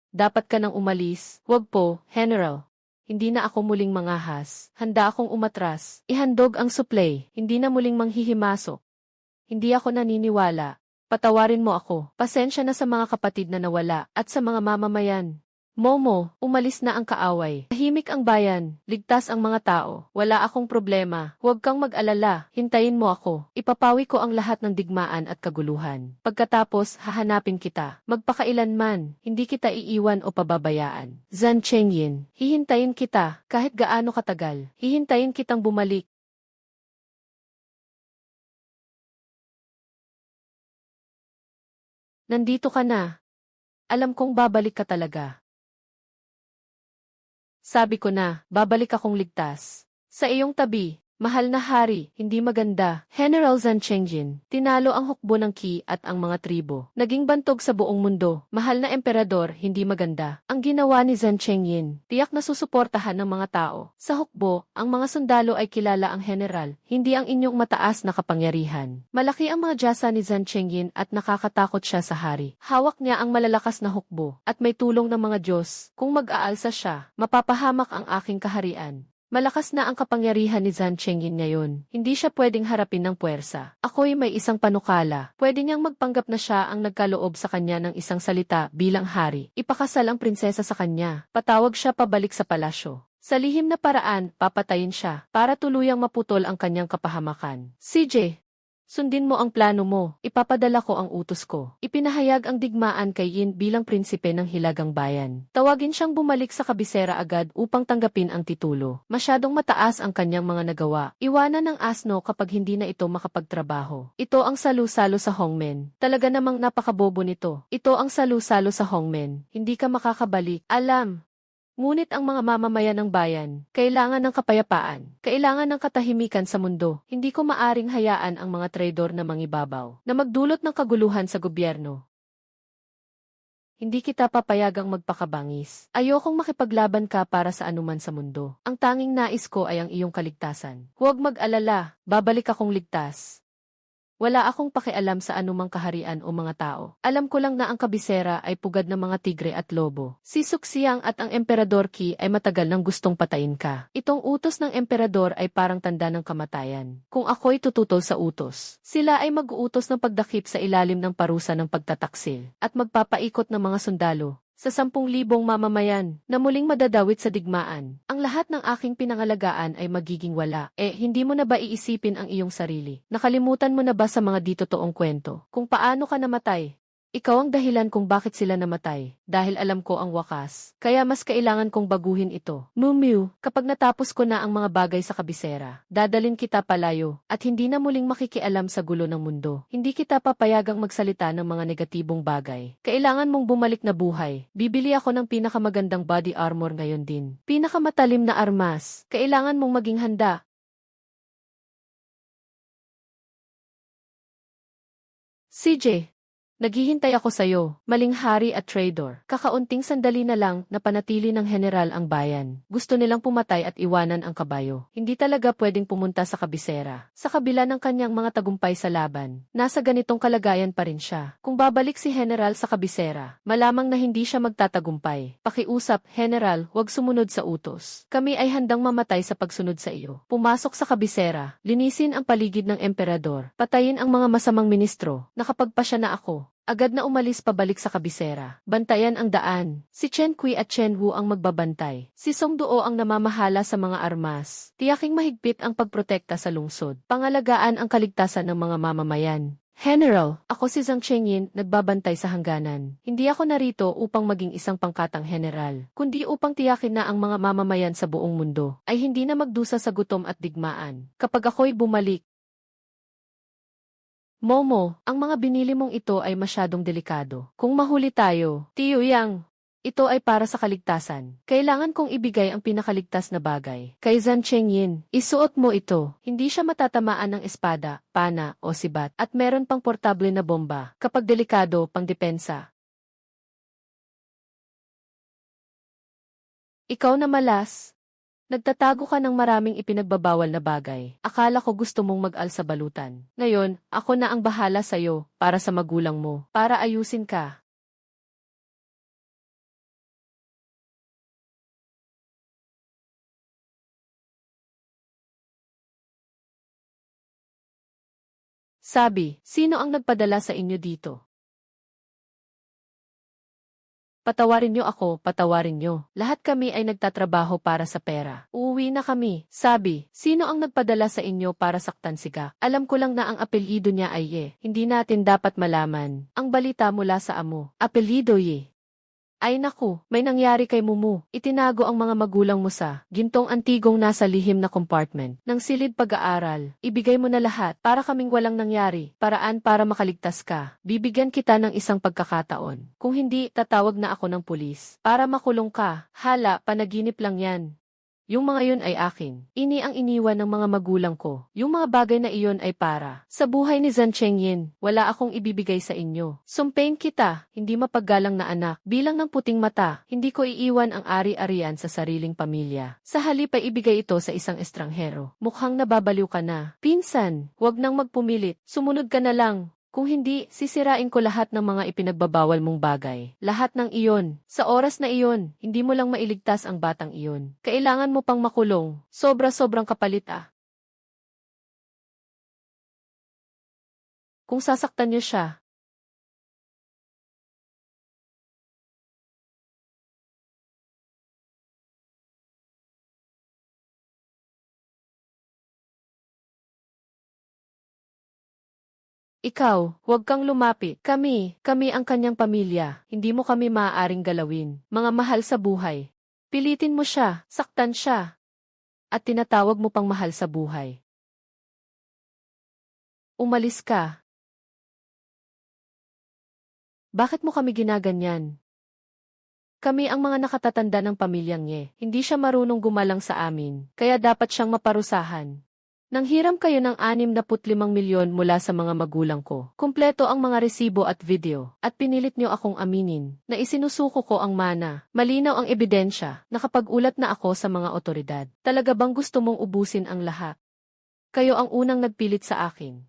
S1: Dapat ka nang umalis. Wag po, General. Hindi na ako muling mangahas. Handa akong umatras. Ihandog ang supply. Hindi na muling manghihimasok. Hindi ako naniniwala. Patawarin mo ako. Pasensya na sa mga kapatid na nawala at sa mga mamamayan. Momo, umalis na ang kaaway. Tahimik ang bayan, ligtas ang mga tao. Wala akong problema. Huwag kang mag-alala. Hintayin mo ako. Ipapawi ko ang lahat ng digmaan at kaguluhan. Pagkatapos, hahanapin kita. Magpakailanman, hindi kita iiwan o pababayaan. Zhan Chengyin, hihintayin kita, kahit gaano katagal. Hihintayin kitang bumalik. Nandito ka na. Alam kong babalik ka talaga. Sabi ko na, babalik akong ligtas. Sa iyong tabi, mahal na hari, hindi maganda. General Zhan Chengyin, tinalo ang hukbo ng Qi at ang mga tribo. Naging bantog sa buong mundo. Mahal na emperador, hindi maganda. Ang ginawa ni Zhan Chengyin, tiyak na susuportahan ng mga tao. Sa hukbo, ang mga sundalo ay kilala ang general, hindi ang inyong mataas na kapangyarihan. Malaki ang mga dyasa ni Zhan Chengyin at nakakatakot siya sa hari. Hawak niya ang malalakas na hukbo at may tulong ng mga Diyos. Kung mag-aalsa siya, mapapahamak ang aking kaharian. Malakas na ang kapangyarihan ni Zhan Chengyin ngayon. Hindi siya pwedeng harapin ng puwersa. Ako'y may isang panukala. Pwede niyang magpanggap na siya ang nagkaloob sa kanya ng isang salita bilang hari. Ipakasal ang prinsesa sa kanya. Patawag siya pabalik sa palasyo. Sa lihim na paraan, papatayin siya para tuluyang maputol ang kanyang kapahamakan. CJ, sundin mo ang plano mo. Ipapadala ko ang utos ko. Ipinahayag ang digmaan kay Yin bilang prinsipe ng Hilagang Bayan. Tawagin siyang bumalik sa kabisera agad upang tanggapin ang titulo. Masyadong mataas ang kanyang mga nagawa. Iwanan ng asno kapag hindi na ito makapagtrabaho. Ito ang salu-salo sa Hongmen. Talaga namang napakabobo nito. Ito ang salu-salo sa Hongmen. Hindi ka makakabalik. Alam. Ngunit ang mga mamamayan ng bayan, kailangan ng kapayapaan, kailangan ng katahimikan sa mundo. Hindi ko maaring hayaan ang mga traidor na mangibabaw, na magdulot ng kaguluhan sa gobyerno. hindi kita papayagang magpakabangis. Ayokong makipaglaban ka para sa anuman sa mundo. Ang tanging nais ko ay ang iyong kaligtasan. Huwag mag-alala, babalik akong ligtas. Wala akong pakialam sa anumang kaharian o mga tao. Alam ko lang na ang kabisera ay pugad ng mga tigre at lobo. Si Suxiang at ang Emperador Qi ay matagal nang gustong patayin ka. Itong utos ng Emperador ay parang tanda ng kamatayan. Kung ako'y tututol sa utos, sila ay mag-uutos ng pagdakip sa ilalim ng parusa ng pagtataksil at magpapaikot ng mga sundalo sa 10,000 mamamayan na muling madadawit sa digmaan. Ang lahat ng aking pinangalagaan ay magiging wala. Hindi mo na ba iisipin ang iyong sarili? Nakalimutan mo na ba sa mga di totoong kwento kung paano ka namatay? Ikaw ang dahilan kung bakit sila namatay, dahil alam ko ang wakas. Kaya mas kailangan kong baguhin ito. Mumiu, kapag natapos ko na ang mga bagay sa kabisera, dadalin kita palayo, at hindi na muling makikialam sa gulo ng mundo. Hindi kita papayagang magsalita ng mga negatibong bagay. Kailangan mong bumalik na buhay. Bibili ako ng pinakamagandang body armor ngayon din. Pinakamatalim na armas. Kailangan mong maging handa. CJ. Naghihintay ako sa'yo, maling hari at traitor. Kakaunting sandali na lang na panatili ng general ang bayan. Gusto nilang pumatay at iwanan ang kabayo. Hindi talaga pwedeng pumunta sa kabisera. Sa kabila ng kanyang mga tagumpay sa laban, nasa ganitong kalagayan pa rin siya. Kung babalik si general sa kabisera, malamang na hindi siya magtatagumpay. Pakiusap, general, huwag sumunod sa utos. Kami ay handang mamatay sa pagsunod sa iyo. Pumasok sa kabisera, linisin ang paligid ng emperador, patayin ang mga masamang ministro. Nakapagpasya na ako. Agad na umalis pabalik sa kabisera. Bantayan ang daan. Si Chen Kui at Chen Wu ang magbabantay. Si Song Duo ang namamahala sa mga armas. Tiyaking mahigpit ang pagprotekta sa lungsod. Pangalagaan ang kaligtasan ng mga mamamayan. General, ako si Zhang Chengyin, nagbabantay sa hangganan. Hindi ako narito upang maging isang pangkatang general, kundi upang tiyakin na ang mga mamamayan sa buong mundo ay hindi na magdusa sa gutom at digmaan. Kapag ako'y bumalik, Momo, ang mga binili mong ito ay masyadong delikado. Kung mahuli tayo, Tiyo Yang, ito ay para sa kaligtasan. Kailangan kong ibigay ang pinakaligtas na bagay. Kay Zhang Chengyin, isuot mo ito. Hindi siya matatamaan ng espada, pana, o sibat. At meron pang portable na bomba. Kapag delikado, pang depensa. Ikaw na malas. Nagtatago ka ng maraming ipinagbabawal na bagay. Akala ko gusto mong mag-al sa balutan. Ngayon, ako na ang bahala sa'yo, para sa magulang mo, para ayusin ka. Sabi, sino ang nagpadala sa inyo dito? Patawarin niyo ako, patawarin niyo. Lahat kami ay nagtatrabaho para sa pera. Uuwi na kami. Sabi, sino ang nagpadala sa inyo para saktan si Ga? Alam ko lang na ang apelyido niya ay Ye. Hindi natin dapat malaman ang balita mula sa amo. Apelyido Ye. Ay naku, may nangyari kay Mumu. Itinago ang mga magulang mo sa gintong antigong nasa lihim na compartment. Nang silid pag-aaral, ibigay mo na lahat para kaming walang nangyari. Paraan para makaligtas ka. Bibigyan kita ng isang pagkakataon. Kung hindi, tatawag na ako ng pulis. Para makulong ka. Hala, panaginip lang yan. Yung mga yun ay akin. Ini ang iniwan ng mga magulang ko. Yung mga bagay na iyon ay para sa buhay ni Zhang Chengyin. Wala akong ibibigay sa inyo. Sumpain kita, hindi mapaggalang na anak. Bilang ng puting mata, hindi ko iiwan ang ari-arian sa sariling pamilya. Sa halip ay ibigay ito sa isang estranghero. Mukhang nababaliw ka na. Pinsan, huwag nang magpumilit. Sumunod ka na lang. Kung hindi, sisirain ko lahat ng mga ipinagbabawal mong bagay. Lahat ng iyon. Sa oras na iyon, hindi mo lang mailigtas ang batang iyon. Kailangan mo pang makulong. Sobra-sobrang kapalit ah. Kung sasaktan niyo siya, ikaw, huwag kang lumapit. Kami ang kanyang pamilya. Hindi mo kami maaaring galawin. Mga mahal sa buhay. Pilitin mo siya, saktan siya. At tinatawag mo pang mahal sa buhay. Umalis ka. Bakit mo kami ginaganyan? Kami ang mga nakatatanda ng pamilyang Ye. Hindi siya marunong gumalang sa amin, kaya dapat siyang maparusahan. Nanghiram kayo ng 65 milyon mula sa mga magulang ko. Kumpleto ang mga resibo at video, at pinilit niyo akong aminin na isinusuko ko ang mana. Malinaw ang ebidensya, nakapag-ulat na ako sa mga otoridad. Talaga bang gusto mong ubusin ang lahat? Kayo ang unang nagpilit sa akin.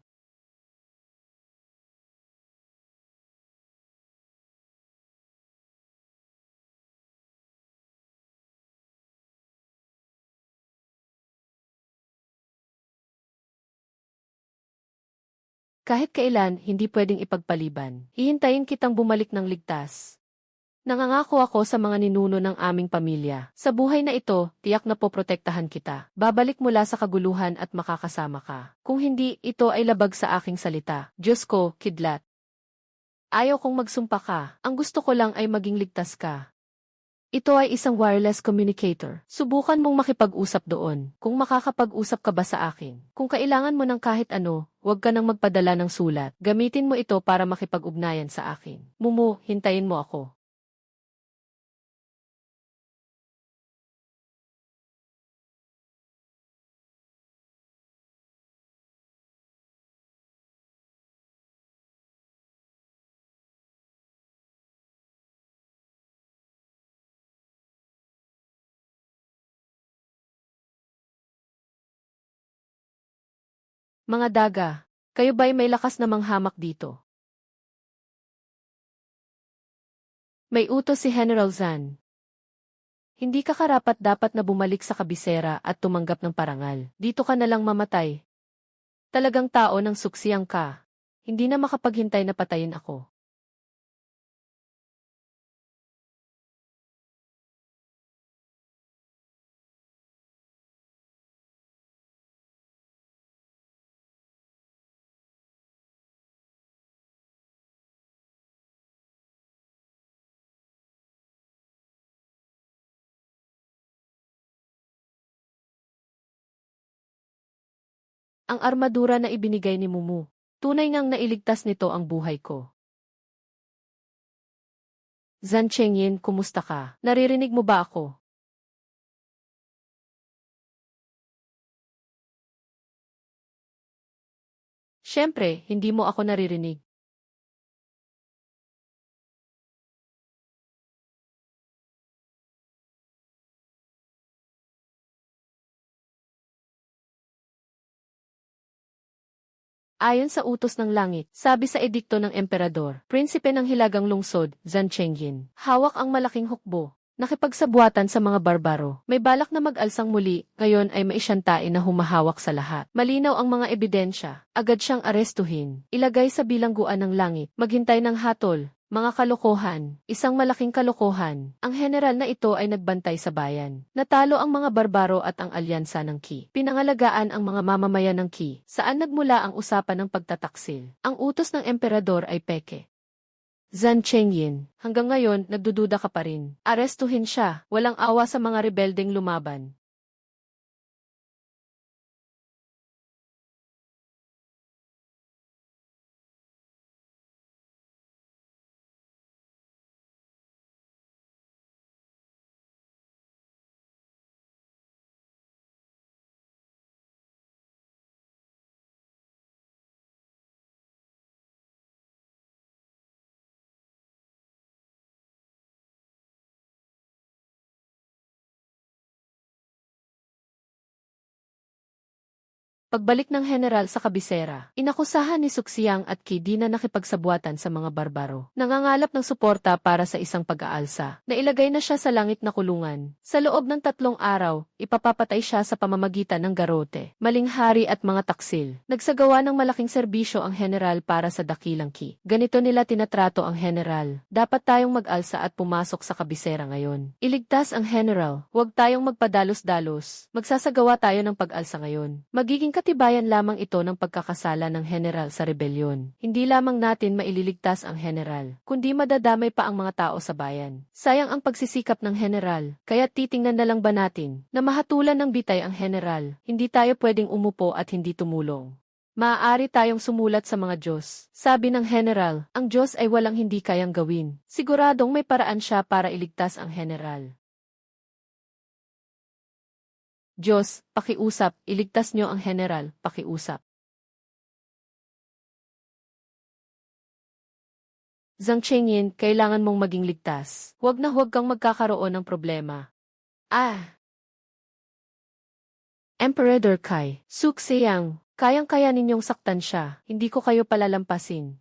S1: Kahit kailan, hindi pwedeng ipagpaliban. Hihintayin kitang bumalik ng ligtas. Nangangako ako sa mga ninuno ng aming pamilya. Sa buhay na ito, tiyak na poprotektahan kita. Babalik mula sa kaguluhan at makakasama ka. Kung hindi, ito ay labag sa aking salita. Diyos ko, kidlat. Ayaw kong magsumpa ka. Ang gusto ko lang ay maging ligtas ka. Ito ay isang wireless communicator. Subukan mong makipag-usap doon, kung makakapag-usap ka ba sa akin. Kung kailangan mo ng kahit ano, huwag ka nang magpadala ng sulat. Gamitin mo ito para makipag-ugnayan sa akin. Mumu, hintayin mo ako. Mga daga, kayo ba'y may lakas na manghamak dito? May utos si General Zan. Hindi ka karapat-dapat na bumalik sa kabisera at tumanggap ng parangal. Dito ka na lang mamatay. Talagang tao ng suksiyang ka. Hindi na makapaghintay na patayin ako. Ang armadura na ibinigay ni Mumu. Tunay ngang nailigtas nito ang buhay ko. Zan Chengyin, kumusta ka? Naririnig mo ba ako? Siyempre, hindi mo ako naririnig. Ayon sa utos ng langit, sabi sa edikto ng emperador, prinsipe ng Hilagang Lungsod, Zan Chengyin, hawak ang malaking hukbo. Nakipagsabuatan sa mga barbaro. May balak na mag-alsang muli, ngayon ay maisyantain na humahawak sa lahat. Malinaw ang mga ebidensya. Agad siyang arestuhin. Ilagay sa bilangguan ng langit. Maghintay ng hatol. Mga kalokohan. Isang malaking kalokohan. Ang general na ito ay nagbantay sa bayan. Natalo ang mga barbaro at ang alyansa ng Qi. Pinangalagaan ang mga mamamayan ng Qi. Saan nagmula ang usapan ng pagtataksil? Ang utos ng emperador ay peke. Zan Chengyin, hanggang ngayon, nagdududa ka pa rin. Arestuhin siya, walang awa sa mga rebeldeng lumaban. Pagbalik ng general sa kabisera, inakusahan ni Suksiyang at Qi di na nakipagsabuatan sa mga barbaro. Nangangalap ng suporta para sa isang pag-aalsa. Nailagay na siya sa langit na kulungan. Sa loob ng 3 araw, ipapapatay siya sa pamamagitan ng garote, malinghari at mga taksil. Nagsagawa ng malaking serbisyo ang general para sa dakilang Qi. Ganito nila tinatrato ang general. Dapat tayong mag-alsa at pumasok sa kabisera ngayon. Iligtas ang general. Huwag tayong magpadalos-dalos. Magsasagawa tayo ng pag-alsa ngayon. Magiging katibayan lamang ito ng pagkakasala ng general sa rebelyon. Hindi lamang natin maililigtas ang general, kundi madadamay pa ang mga tao sa bayan. Sayang ang pagsisikap ng general, kaya titingnan na lang ba natin na mahatulan ng bitay ang general. Hindi tayo pwedeng umupo at hindi tumulong. Maaari tayong sumulat sa mga Diyos. Sabi ng general, ang Diyos ay walang hindi kayang gawin. Siguradong may paraan siya para iligtas ang general. Diyos, pakiusap, iligtas niyo ang general, pakiusap. Zhang Chengyin, kailangan mong maging ligtas. Huwag na huwag kang magkakaroon ng problema. Emperor Kai, Su Xiang, kayang-kaya ninyong saktan siya, hindi ko kayo palalampasin.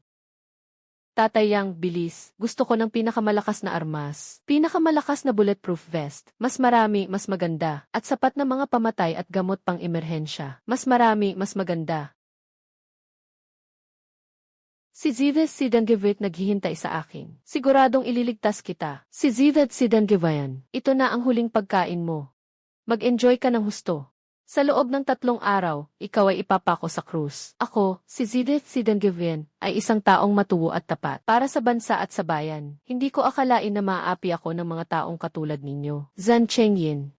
S1: Tatay Yang, bilis, gusto ko ng pinakamalakas na armas, pinakamalakas na bulletproof vest, mas marami, mas maganda, at sapat na mga pamatay at gamot pang emerhensya, mas marami, mas maganda. Si Zivet Sidangevit naghihintay sa akin. Siguradong ililigtas kita. Si Zivet Sidangevayan, ito na ang huling pagkain mo. Mag-enjoy ka ng husto. Sa loob ng 3 araw, ikaw ay ipapako sa krus. Ako, si Zivet Sidangevayan, ay isang taong matuwo at tapat para sa bansa at sa bayan. Hindi ko akalain na maaapi ako ng mga taong katulad ninyo. Zhang Chengyin.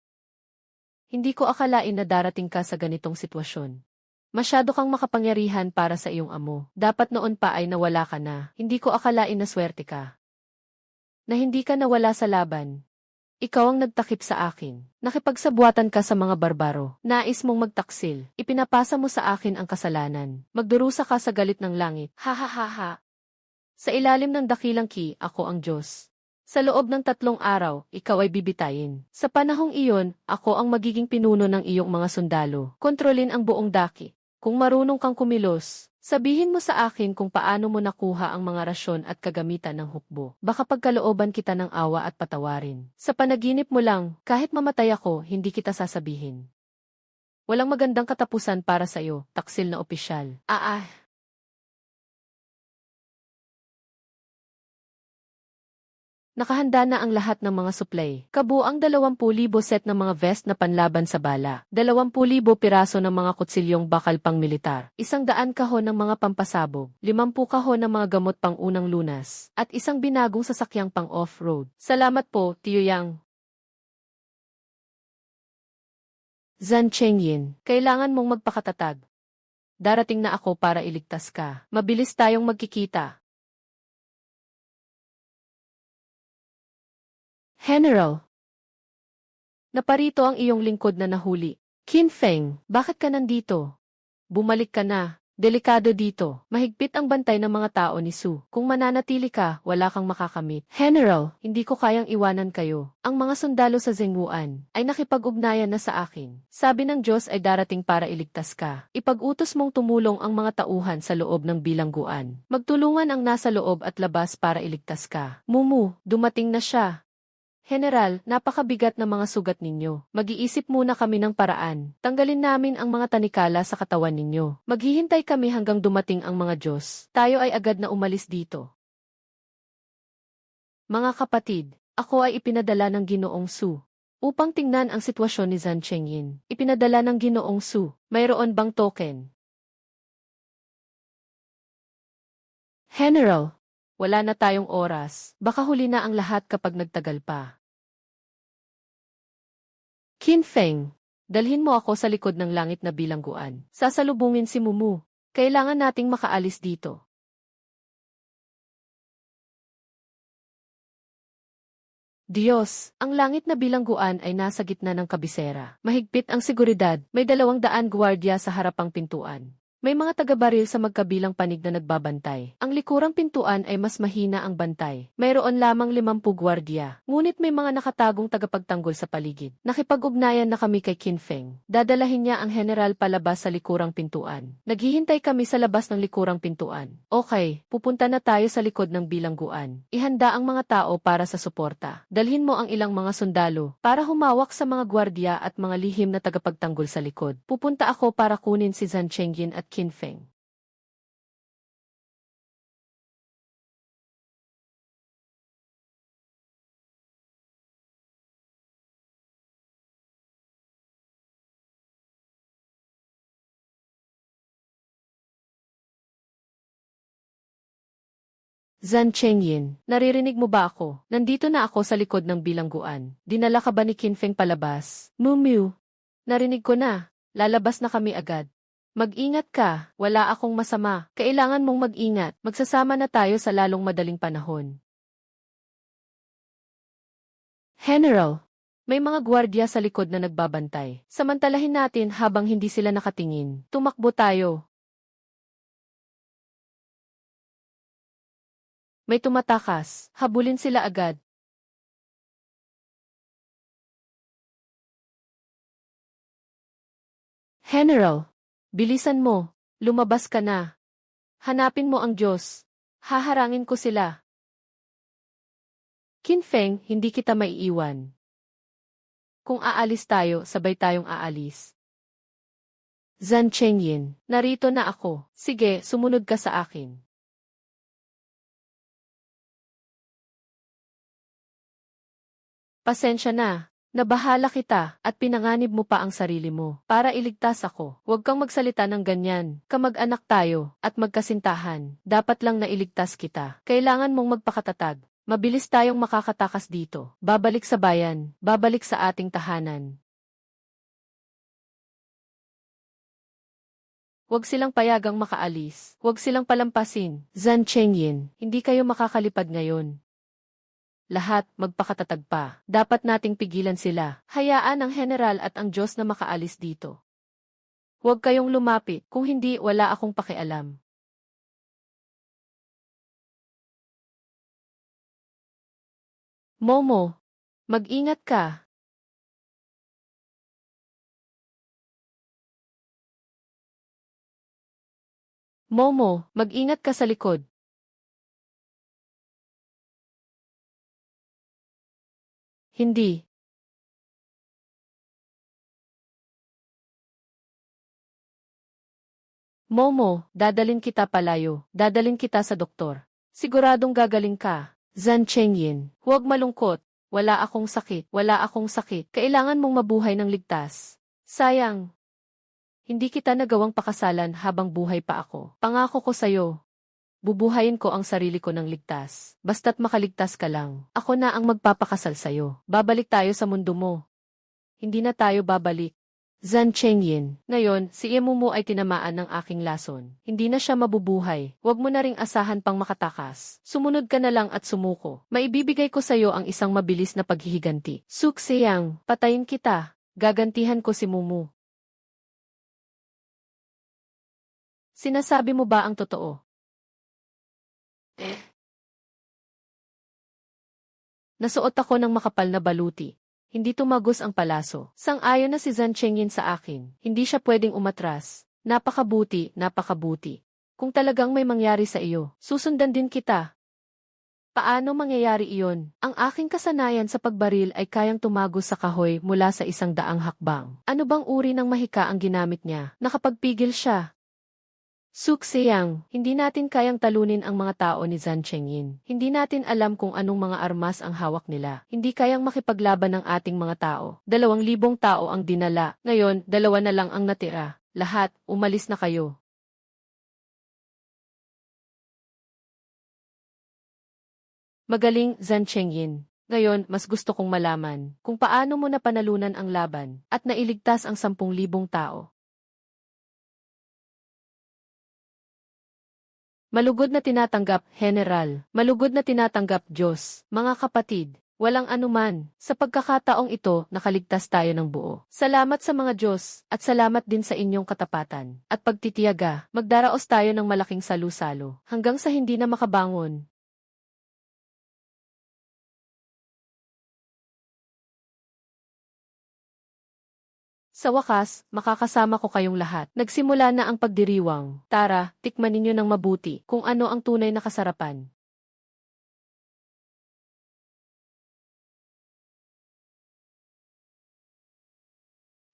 S1: Hindi ko akalain na darating ka sa ganitong sitwasyon. Masyado kang makapangyarihan para sa iyong amo. Dapat noon pa ay nawala ka na. Hindi ko akalain na swerte ka. Na hindi ka nawala sa laban. Ikaw ang nagtakip sa akin. Nakipagsabuatan ka sa mga barbaro. Nais mong magtaksil. Ipinapasa mo sa akin ang kasalanan. Magdurusa ka sa galit ng langit. Ha ha ha ha. Sa ilalim ng dakilang ki, ako ang Diyos. Sa loob ng 3 araw, ikaw ay bibitayin. Sa panahong iyon, ako ang magiging pinuno ng iyong mga sundalo. Kontrolin ang buong daki. Kung marunong kang kumilos, sabihin mo sa akin kung paano mo nakuha ang mga rasyon at kagamitan ng hukbo. Baka pagkalooban kita ng awa at patawarin. Sa panaginip mo lang, kahit mamatay ako, hindi kita sasabihin. Walang magandang katapusan para sa iyo, taksil na opisyal. Nakahanda na ang lahat ng mga supply. Kabuang 20,000 set ng mga vest na panlaban sa bala. 20,000 piraso ng mga kutsilyong bakal pang militar. 100 kahon ng mga pampasabog. 50 kahon ng mga gamot pang unang lunas. At isang binagong sasakyang pang off-road. Salamat po, Tiyo Yang. Zhang Chengyin, kailangan mong magpakatatag. Darating na ako para iligtas ka. Mabilis tayong magkikita. General. Naparito ang iyong lingkod na nahuli. Qin Feng, bakit ka nandito? Bumalik ka na. Delikado dito. Mahigpit ang bantay ng mga tao ni Su. Kung mananatili ka, wala kang makakamit. General, hindi ko kayang iwanan kayo. Ang mga sundalo sa Zhenguan ay nakipag-ugnayan na sa akin. Sabi ng Diyos ay darating para iligtas ka. Ipag-utos mong tumulong ang mga tauhan sa loob ng bilangguan. Magtulungan ang nasa loob at labas para iligtas ka. Mumu, dumating na siya. General, napakabigat na mga sugat ninyo. Mag-iisip muna kami ng paraan. Tanggalin namin ang mga tanikala sa katawan ninyo. Maghihintay kami hanggang dumating ang mga Diyos. Tayo ay agad na umalis dito. Mga kapatid, ako ay ipinadala ng Ginoong Su upang tingnan ang sitwasyon ni Zhang Chengyin. Ipinadala ng Ginoong Su. Mayroon bang token? General, wala na tayong oras. Baka huli na ang lahat kapag nagtagal pa. Qin Feng, dalhin mo ako sa likod ng langit na bilangguan. Sasalubungin si Mumu. Kailangan nating makaalis dito. Diyos, ang langit na bilangguan ay nasa gitna ng kabisera. Mahigpit ang seguridad, may 200 gwardiya sa harapang pintuan. May mga taga-baril sa magkabilang panig na nagbabantay. Ang likurang pintuan ay mas mahina ang bantay. Mayroon lamang 50 gwardiya. Ngunit may mga nakatagong tagapagtanggol sa paligid. Nakipag-ugnayan na kami kay Qin Feng. Dadalahin niya ang general palabas sa likurang pintuan. Naghihintay kami sa labas ng likurang pintuan. Okay, pupunta na tayo sa likod ng bilangguan. Ihanda ang mga tao para sa suporta. Dalhin mo ang ilang mga sundalo para humawak sa mga gwardiya at mga lihim na tagapagtanggol sa likod. Pupunta ako para kunin si Zhang Chengyin at Qin Feng. Zhang Chengyin, naririnig mo ba ako? Nandito na ako sa likod ng bilangguan. Dinala ka ba ni Qin Feng palabas? Mumu, narinig ko na. Lalabas na kami agad. Mag-ingat ka, wala akong masama. Kailangan mong mag-ingat. Magsasama na tayo sa lalong madaling panahon. General, May mga gwardiya sa likod na nagbabantay. Samantalahin natin habang hindi sila nakatingin. Tumakbo tayo. May tumatakas. Habulin sila agad. General, bilisan mo. Lumabas ka na. Hanapin mo ang Diyos. Haharangin ko sila. Kinfeng, hindi kita maiiwan. Kung aalis tayo, sabay tayong aalis. Zhan Chengyin, narito na ako. Sige, sumunod ka sa akin. Pasensya na. Nabahala kita at pinanganib mo pa ang sarili mo para iligtas ako. Huwag kang magsalita ng ganyan. Kamag-anak tayo at magkasintahan. Dapat lang nailigtas kita. Kailangan mong magpakatatag. Mabilis tayong makakatakas dito. Babalik sa bayan. Babalik sa ating tahanan. Huwag silang payagang makaalis. Huwag silang palampasin. Zhan Chengyin, hindi kayo makakalipad ngayon. Lahat, magpakatatag pa. Dapat nating pigilan sila. Hayaan ang general at ang Diyos na makaalis dito. Huwag kayong lumapit, kung hindi wala akong pakialam. Momo, mag-ingat ka. Momo, mag-ingat ka sa likod. Hindi. Momo, dadalin kita palayo. Dadalin kita sa doktor. Siguradong gagaling ka. Zhan Chengyin, huwag malungkot. Wala akong sakit. Wala akong sakit. Kailangan mong mabuhay ng ligtas. Sayang. Hindi kita nagawang pakasalan habang buhay pa ako. Pangako ko sa'yo. Bubuhayin ko ang sarili ko ng ligtas. Basta't makaligtas ka lang. Ako na ang magpapakasal sa'yo. Babalik tayo sa mundo mo. Hindi na tayo babalik. Zhan Chengyin, ngayon, si Iemumu ay tinamaan ng aking lason. Hindi na siya mabubuhay. Huwag mo na ring asahan pang makatakas. Sumunod ka na lang at sumuko. Maibibigay ko sa'yo ang isang mabilis na paghihiganti. Sukseyang, patayin kita. Gagantihan ko si Mumu. Sinasabi mo ba ang totoo? Nasuot ako ng makapal na baluti. Hindi tumagos ang palaso. Sang-ayon na si Zhan Chengyin sa akin. Hindi siya pwedeng umatras. Napakabuti, napakabuti. Kung talagang may mangyari sa iyo, susundan din kita. Paano mangyayari iyon? Ang aking kasanayan sa pagbaril ay kayang tumagos sa kahoy mula sa 100 hakbang. Ano bang uri ng mahika ang ginamit niya? Nakapagpigil siya. Sukseyang, hindi natin kayang talunin ang mga tao ni Zhan Chengyin. Hindi natin alam kung anong mga armas ang hawak nila. Hindi kayang makipaglaban ng ating mga tao. 2,000 tao ang dinala. Ngayon, 2 na lang ang natira. Lahat, umalis na kayo. Magaling, Zhan Chengyin. Ngayon, mas gusto kong malaman kung paano mo napanalunan ang laban at nailigtas ang 10,000 tao. Malugod na tinatanggap, General. Malugod na tinatanggap, Diyos. Mga kapatid, walang anuman. Sa pagkakataong ito, nakaligtas tayo ng buo. Salamat sa mga Diyos, at salamat din sa inyong katapatan. At pagtitiyaga, magdaraos tayo ng malaking salu-salo, hanggang sa hindi na makabangon. Sa wakas, makakasama ko kayong lahat. Nagsimula na ang pagdiriwang. Tara, tikman ninyo ng mabuti kung ano ang tunay na kasarapan.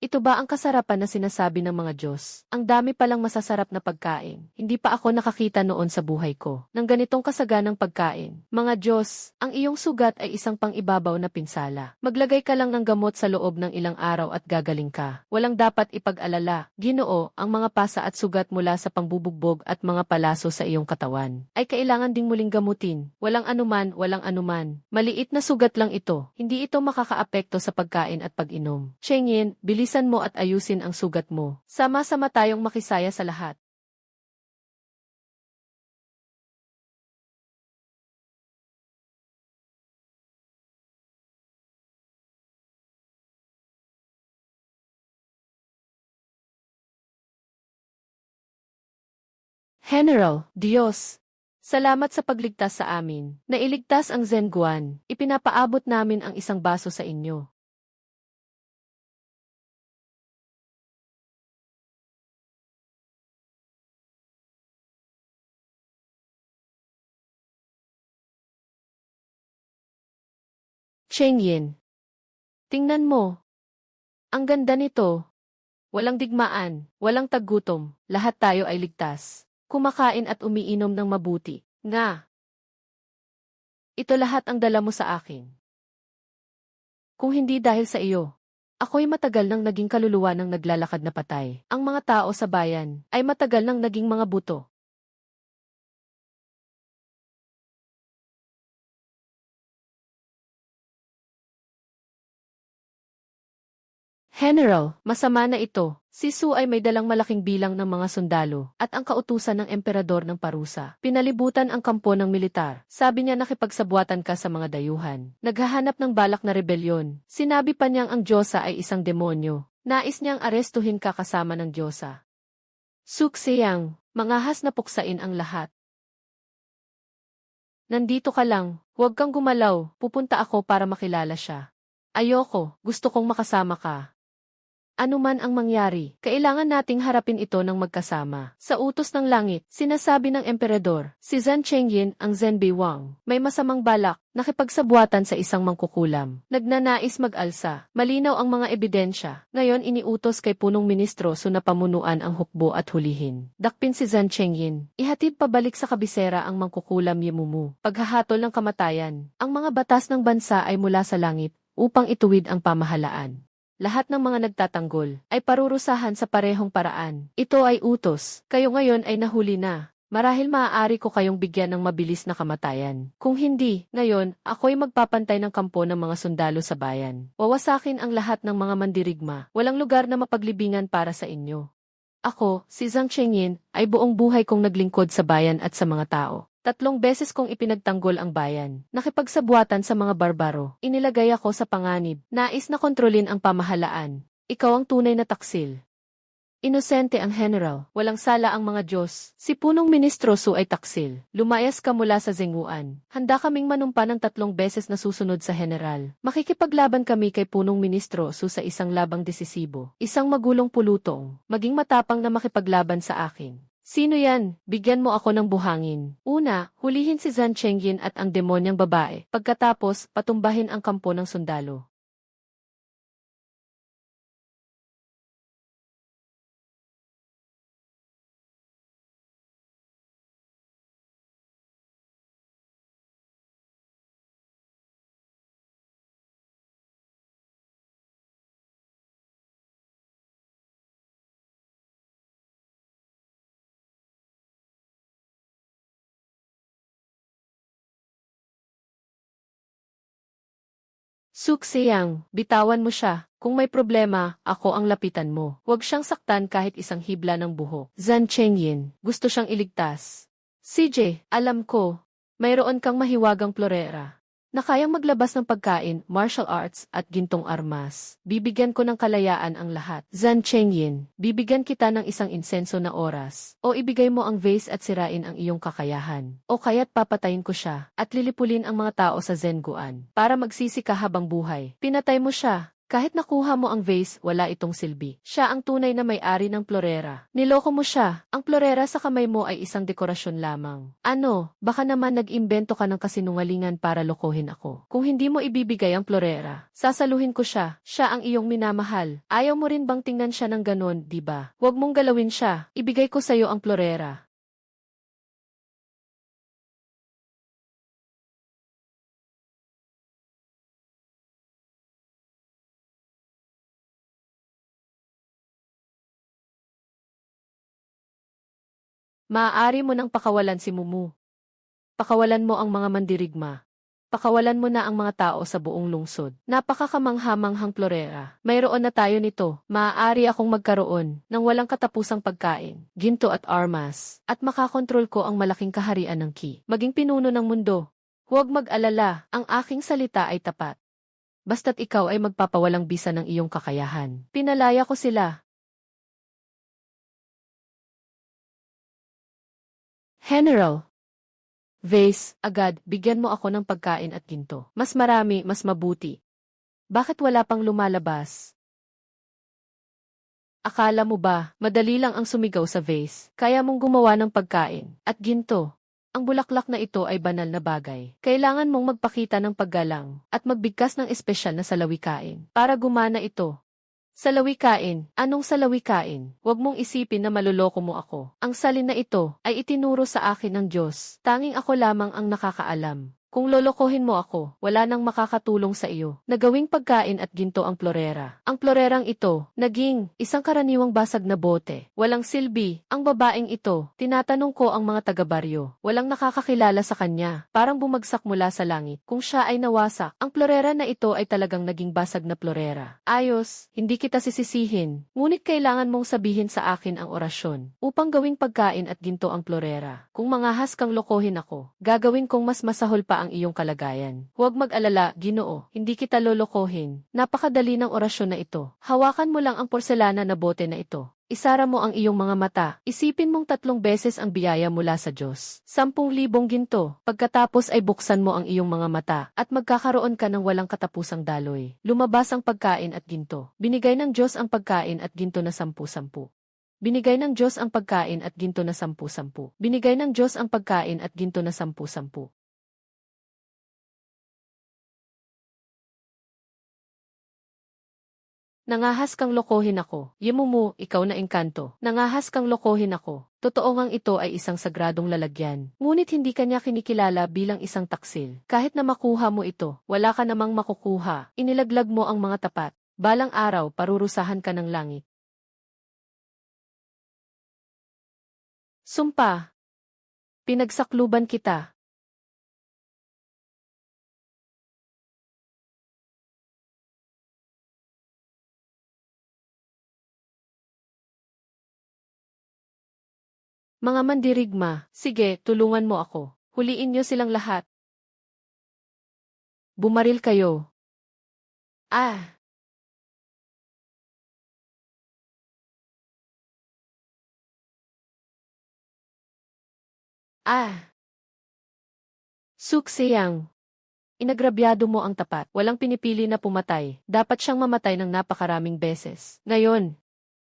S1: Ito ba ang kasarapan na sinasabi ng mga Diyos? Ang dami palang masasarap na pagkain. Hindi pa ako nakakita noon sa buhay ko ng ganitong kasaganang pagkain. Mga Diyos, ang iyong sugat ay isang pang-ibabaw na pinsala. Maglagay ka lang ng gamot sa loob ng ilang araw at gagaling ka. Walang dapat ipag-alala. Ginoo, ang mga pasa at sugat mula sa pangbubugbog at mga palaso sa iyong katawan ay kailangan ding muling gamutin. Walang anuman, walang anuman. Maliit na sugat lang ito. Hindi ito makakaapekto sa pagkain at pag-inom. Chengyin, bilisan mo at ayusin ang sugat mo. Sama-sama tayong makisaya sa lahat. General, Diyos, salamat sa pagligtas sa amin. Nailigtas ang Zhenguan. Ipinapaabot namin ang isang baso sa inyo. Cheng Yin, tingnan mo. Ang ganda nito. Walang digmaan, walang taggutom, lahat tayo ay ligtas. Kumakain at umiinom ng mabuti. Nga, ito lahat ang dala mo sa akin. Kung hindi dahil sa iyo, ako'y matagal nang naging kaluluwa ng naglalakad na patay. Ang mga tao sa bayan ay matagal nang naging mga buto. General, masama na ito. Si Su ay may dalang malaking bilang ng mga sundalo at ang kautusan ng emperador ng parusa. Pinalibutan ang kampo ng militar. Sabi niya nakipagsabuatan ka sa mga dayuhan. Naghahanap ng balak na rebelyon. Sinabi pa niyang ang Diyosa ay isang demonyo. Nais niyang arestuhin ka kasama ng Diyosa. Sukseyang, mangahas na puksain ang lahat. Nandito ka lang, huwag kang gumalaw, pupunta ako para makilala siya. Ayoko, gusto kong makasama ka. Ano man ang mangyari, kailangan nating harapin ito ng magkasama. Sa utos ng langit, sinasabi ng emperador, si Zhen Chengyin ang Zhen Beiwang. May masamang balak, nakipagsabuatan sa isang mangkukulam. Nagnanais mag-alsa, malinaw ang mga ebidensya. Ngayon iniutos kay punong ministro Su na pamunuan ang hukbo at hulihin. Dakpin si Zhen Chengyin, ihatid pabalik sa kabisera ang mangkukulam Yemumu. Paghahatol ng kamatayan, ang mga batas ng bansa ay mula sa langit, upang ituwid ang pamahalaan. Lahat ng mga nagtatanggol ay parurusahan sa parehong paraan. Ito ay utos. Kayo ngayon ay nahuli na. Marahil maaari ko kayong bigyan ng mabilis na kamatayan. Kung hindi, ngayon, ako'y magpapantay ng kampo ng mga sundalo sa bayan. Wawasakin ang lahat ng mga mandirigma. Walang lugar na mapaglibingan para sa inyo. Ako, si Zhang Chengyin, ay buong buhay kong naglingkod sa bayan at sa mga tao. 3 beses kong ipinagtanggol ang bayan. Nakipagsabuatan sa mga barbaro. Inilagay ako sa panganib. Nais na kontrolin ang pamahalaan. Ikaw ang tunay na taksil. Inosente ang general. Walang sala ang mga Diyos. Si punong ministro Su ay taksil. Lumayas ka mula sa Zhenguan. Handa kaming manumpa ng 3 beses na susunod sa general. Makikipaglaban kami kay punong ministro Su sa isang labang desisibo. Isang magulong pulutong. Maging matapang na makipaglaban sa akin. Sino yan? Bigyan mo ako ng buhangin. Una, hulihin si Zhen Chengyin at ang demonyang babae. Pagkatapos, patumbahin ang kampo ng sundalo. Sukseyang, bitawan mo siya. Kung may problema, ako ang lapitan mo. Huwag siyang saktan kahit isang hibla ng buhok. Zhen Chengyin, gusto siyang iligtas. CJ, alam ko, mayroon kang mahiwagang plorera na kayang maglabas ng pagkain, martial arts, at gintong armas. Bibigyan ko ng kalayaan ang lahat. Zhen Chengyin, bibigyan kita ng isang insenso na oras. O ibigay mo ang vase at sirain ang iyong kakayahan. O kaya't papatayin ko siya, at lilipulin ang mga tao sa Zhenguan, para magsisi ka habang buhay. Pinatay mo siya. Kahit nakuha mo ang vase, wala itong silbi. Siya ang tunay na may-ari ng plorera. Niloko mo siya. Ang plorera sa kamay mo ay isang dekorasyon lamang. Ano, baka naman nag-imbento ka ng kasinungalingan para lokohin ako. Kung hindi mo ibibigay ang plorera, sasaluhin ko siya. Siya ang iyong minamahal. Ayaw mo rin bang tingnan siya ng ganon, di ba? Huwag mong galawin siya. Ibigay ko sa'yo ang plorera. Maaari mo nang pakawalan si Mumu. Pakawalan mo ang mga mandirigma. Pakawalan mo na ang mga tao sa buong lungsod. Napakakamanghamanghang plorera. Mayroon na tayo nito. Maaari akong magkaroon ng walang katapusang pagkain, ginto at armas, at makakontrol ko ang malaking kaharian ng Qi. Maging pinuno ng mundo. Huwag mag-alala, ang aking salita ay tapat. Basta't ikaw ay magpapawalang bisa ng iyong kakayahan. Pinalaya ko sila. General. Vase, agad, bigyan mo ako ng pagkain at ginto. Mas marami, mas mabuti. Bakit wala pang lumalabas? Akala mo ba, madali lang ang sumigaw sa vase, kaya mong gumawa ng pagkain, at ginto. Ang bulaklak na ito ay banal na bagay. Kailangan mong magpakita ng paggalang, at magbigkas ng espesyal na salawikain, para gumana ito. Salawikain, anong salawikain? Huwag mong isipin na maluloko mo ako. Ang salin na ito ay itinuro sa akin ng Diyos. Tanging ako lamang ang nakakaalam. Kung lolokohin mo ako, wala nang makakatulong sa iyo. Nagawing pagkain at ginto ang florera. Ang florerang ito, naging isang karaniwang basag na bote. Walang silbi. Ang babaeng ito, tinatanong ko ang mga taga-baryo. Walang nakakakilala sa kanya. Parang bumagsak mula sa langit. Kung siya ay nawasak, ang florera na ito ay talagang naging basag na florera. Ayos, hindi kita sisisihin. Ngunit kailangan mong sabihin sa akin ang orasyon upang gawing pagkain at ginto ang florera. Kung mangahas kang lokohin ako, gagawin kong mas masahol pa ang iyong kalagayan. Huwag mag-alala, Ginoo, hindi kita lolokohin. Napakadali ng orasyon na ito. Hawakan mo lang ang porselana na bote na ito. Isara mo ang iyong mga mata. Isipin mong 3 beses ang biyaya mula sa Diyos. 10,000 ginto. Pagkatapos ay buksan mo ang iyong mga mata at magkakaroon ka ng walang katapusang daloy. Lumabas ang pagkain at ginto. Binigay ng Diyos ang pagkain at ginto na 10-10. Binigay ng Diyos ang pagkain at ginto na 10-10. Binigay ng Diyos ang pagkain at ginto na 10-10. Nangahas kang lokohin ako. Yemumu, ikaw na engkanto. Nangahas kang lokohin ako. Totoo ngang ito ay isang sagradong lalagyan. Ngunit hindi kanya kinikilala bilang isang taksil. Kahit na makuha mo ito, wala ka namang makukuha. Inilaglag mo ang mga tapat. Balang araw, parurusahan ka ng langit. Sumpa. Pinagsakluban kita. Mga mandirigma, sige, tulungan mo ako. Huliin niyo silang lahat. Bumaril kayo. Ah! Ah! Suksiyang. Inagrabyado mo ang tapat. Walang pinipili na pumatay. Dapat siyang mamatay ng napakaraming beses. Ngayon,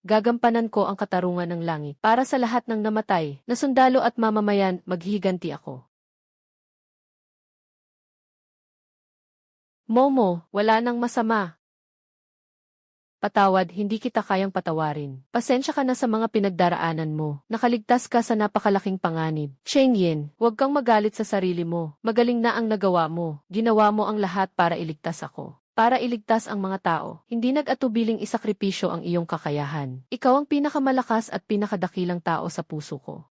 S1: gagampanan ko ang katarungan ng langit. Para sa lahat ng namatay, na sundalo at mamamayan, maghihiganti ako. Momo, wala nang masama. Patawad, hindi kita kayang patawarin. Pasensya ka na sa mga pinagdaraanan mo. Nakaligtas ka sa napakalaking panganib. Cheng Yin, huwag kang magalit sa sarili mo. Magaling na ang nagawa mo. Ginawa mo ang lahat para iligtas ako. Para iligtas ang mga tao, hindi nag-atubiling isakripisyo ang iyong kakayahan. Ikaw ang pinakamalakas at pinakadakilang tao sa puso ko.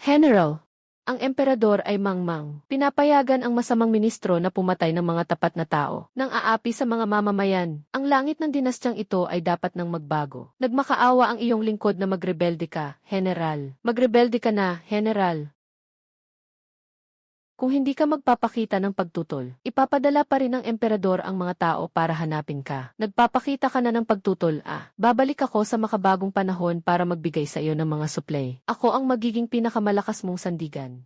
S1: General. Ang emperador ay mangmang. Pinapayagan ang masamang ministro na pumatay ng mga tapat na tao, nang aapi sa mga mamamayan. Ang langit ng dinastyang ito ay dapat nang magbago. Nagmakaawa ang iyong lingkod na magrebelde ka, General. Magrebelde ka na, General. Kung hindi ka magpapakita ng pagtutol, ipapadala pa rin ng emperador ang mga tao para hanapin ka. Nagpapakita ka na ng pagtutol, babalik ako sa makabagong panahon para magbigay sa iyo ng mga suplay. Ako ang magiging pinakamalakas mong sandigan.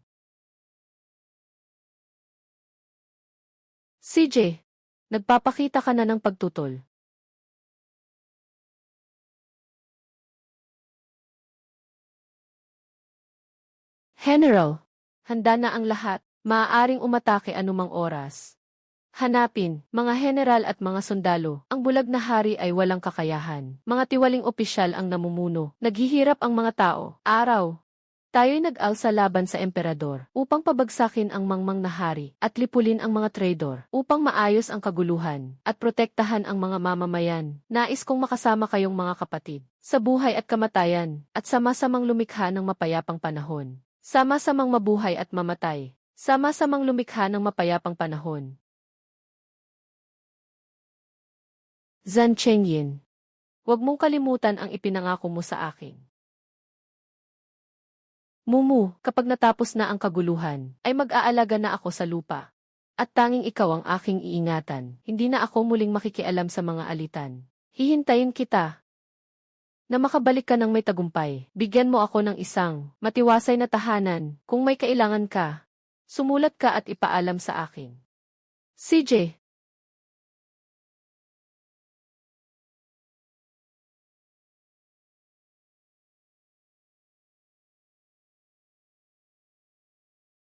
S1: CJ, nagpapakita ka na ng pagtutol. General, handa na ang lahat. Maaaring umatake anumang oras. Hanapin, mga general at mga sundalo, ang bulag na hari ay walang kakayahan. Mga tiwaling opisyal ang namumuno. Naghihirap ang mga tao. Araw. Tayo'y nag-alsa laban sa emperador upang pabagsakin ang mangmang na hari at lipulin ang mga traidor upang maayos ang kaguluhan at protektahan ang mga mamamayan. Nais kong makasama kayong mga kapatid sa buhay at kamatayan at sama-samang lumikha ng mapayapang panahon. Sama-samang mabuhay at mamatay. Sama-samang lumikha ng mapayapang panahon. Zhan Chengyin. Huwag mong kalimutan ang ipinangako mo sa akin. Mumu, kapag natapos na ang kaguluhan, ay mag-aalaga na ako sa lupa. At tanging ikaw ang aking iingatan. Hindi na ako muling makikialam sa mga alitan. Hihintayin kita. na makabalik ka ng may tagumpay. Bigyan mo ako ng isang matiwasay na tahanan. Kung may kailangan ka, sumulat ka at ipaalam sa akin. CJ,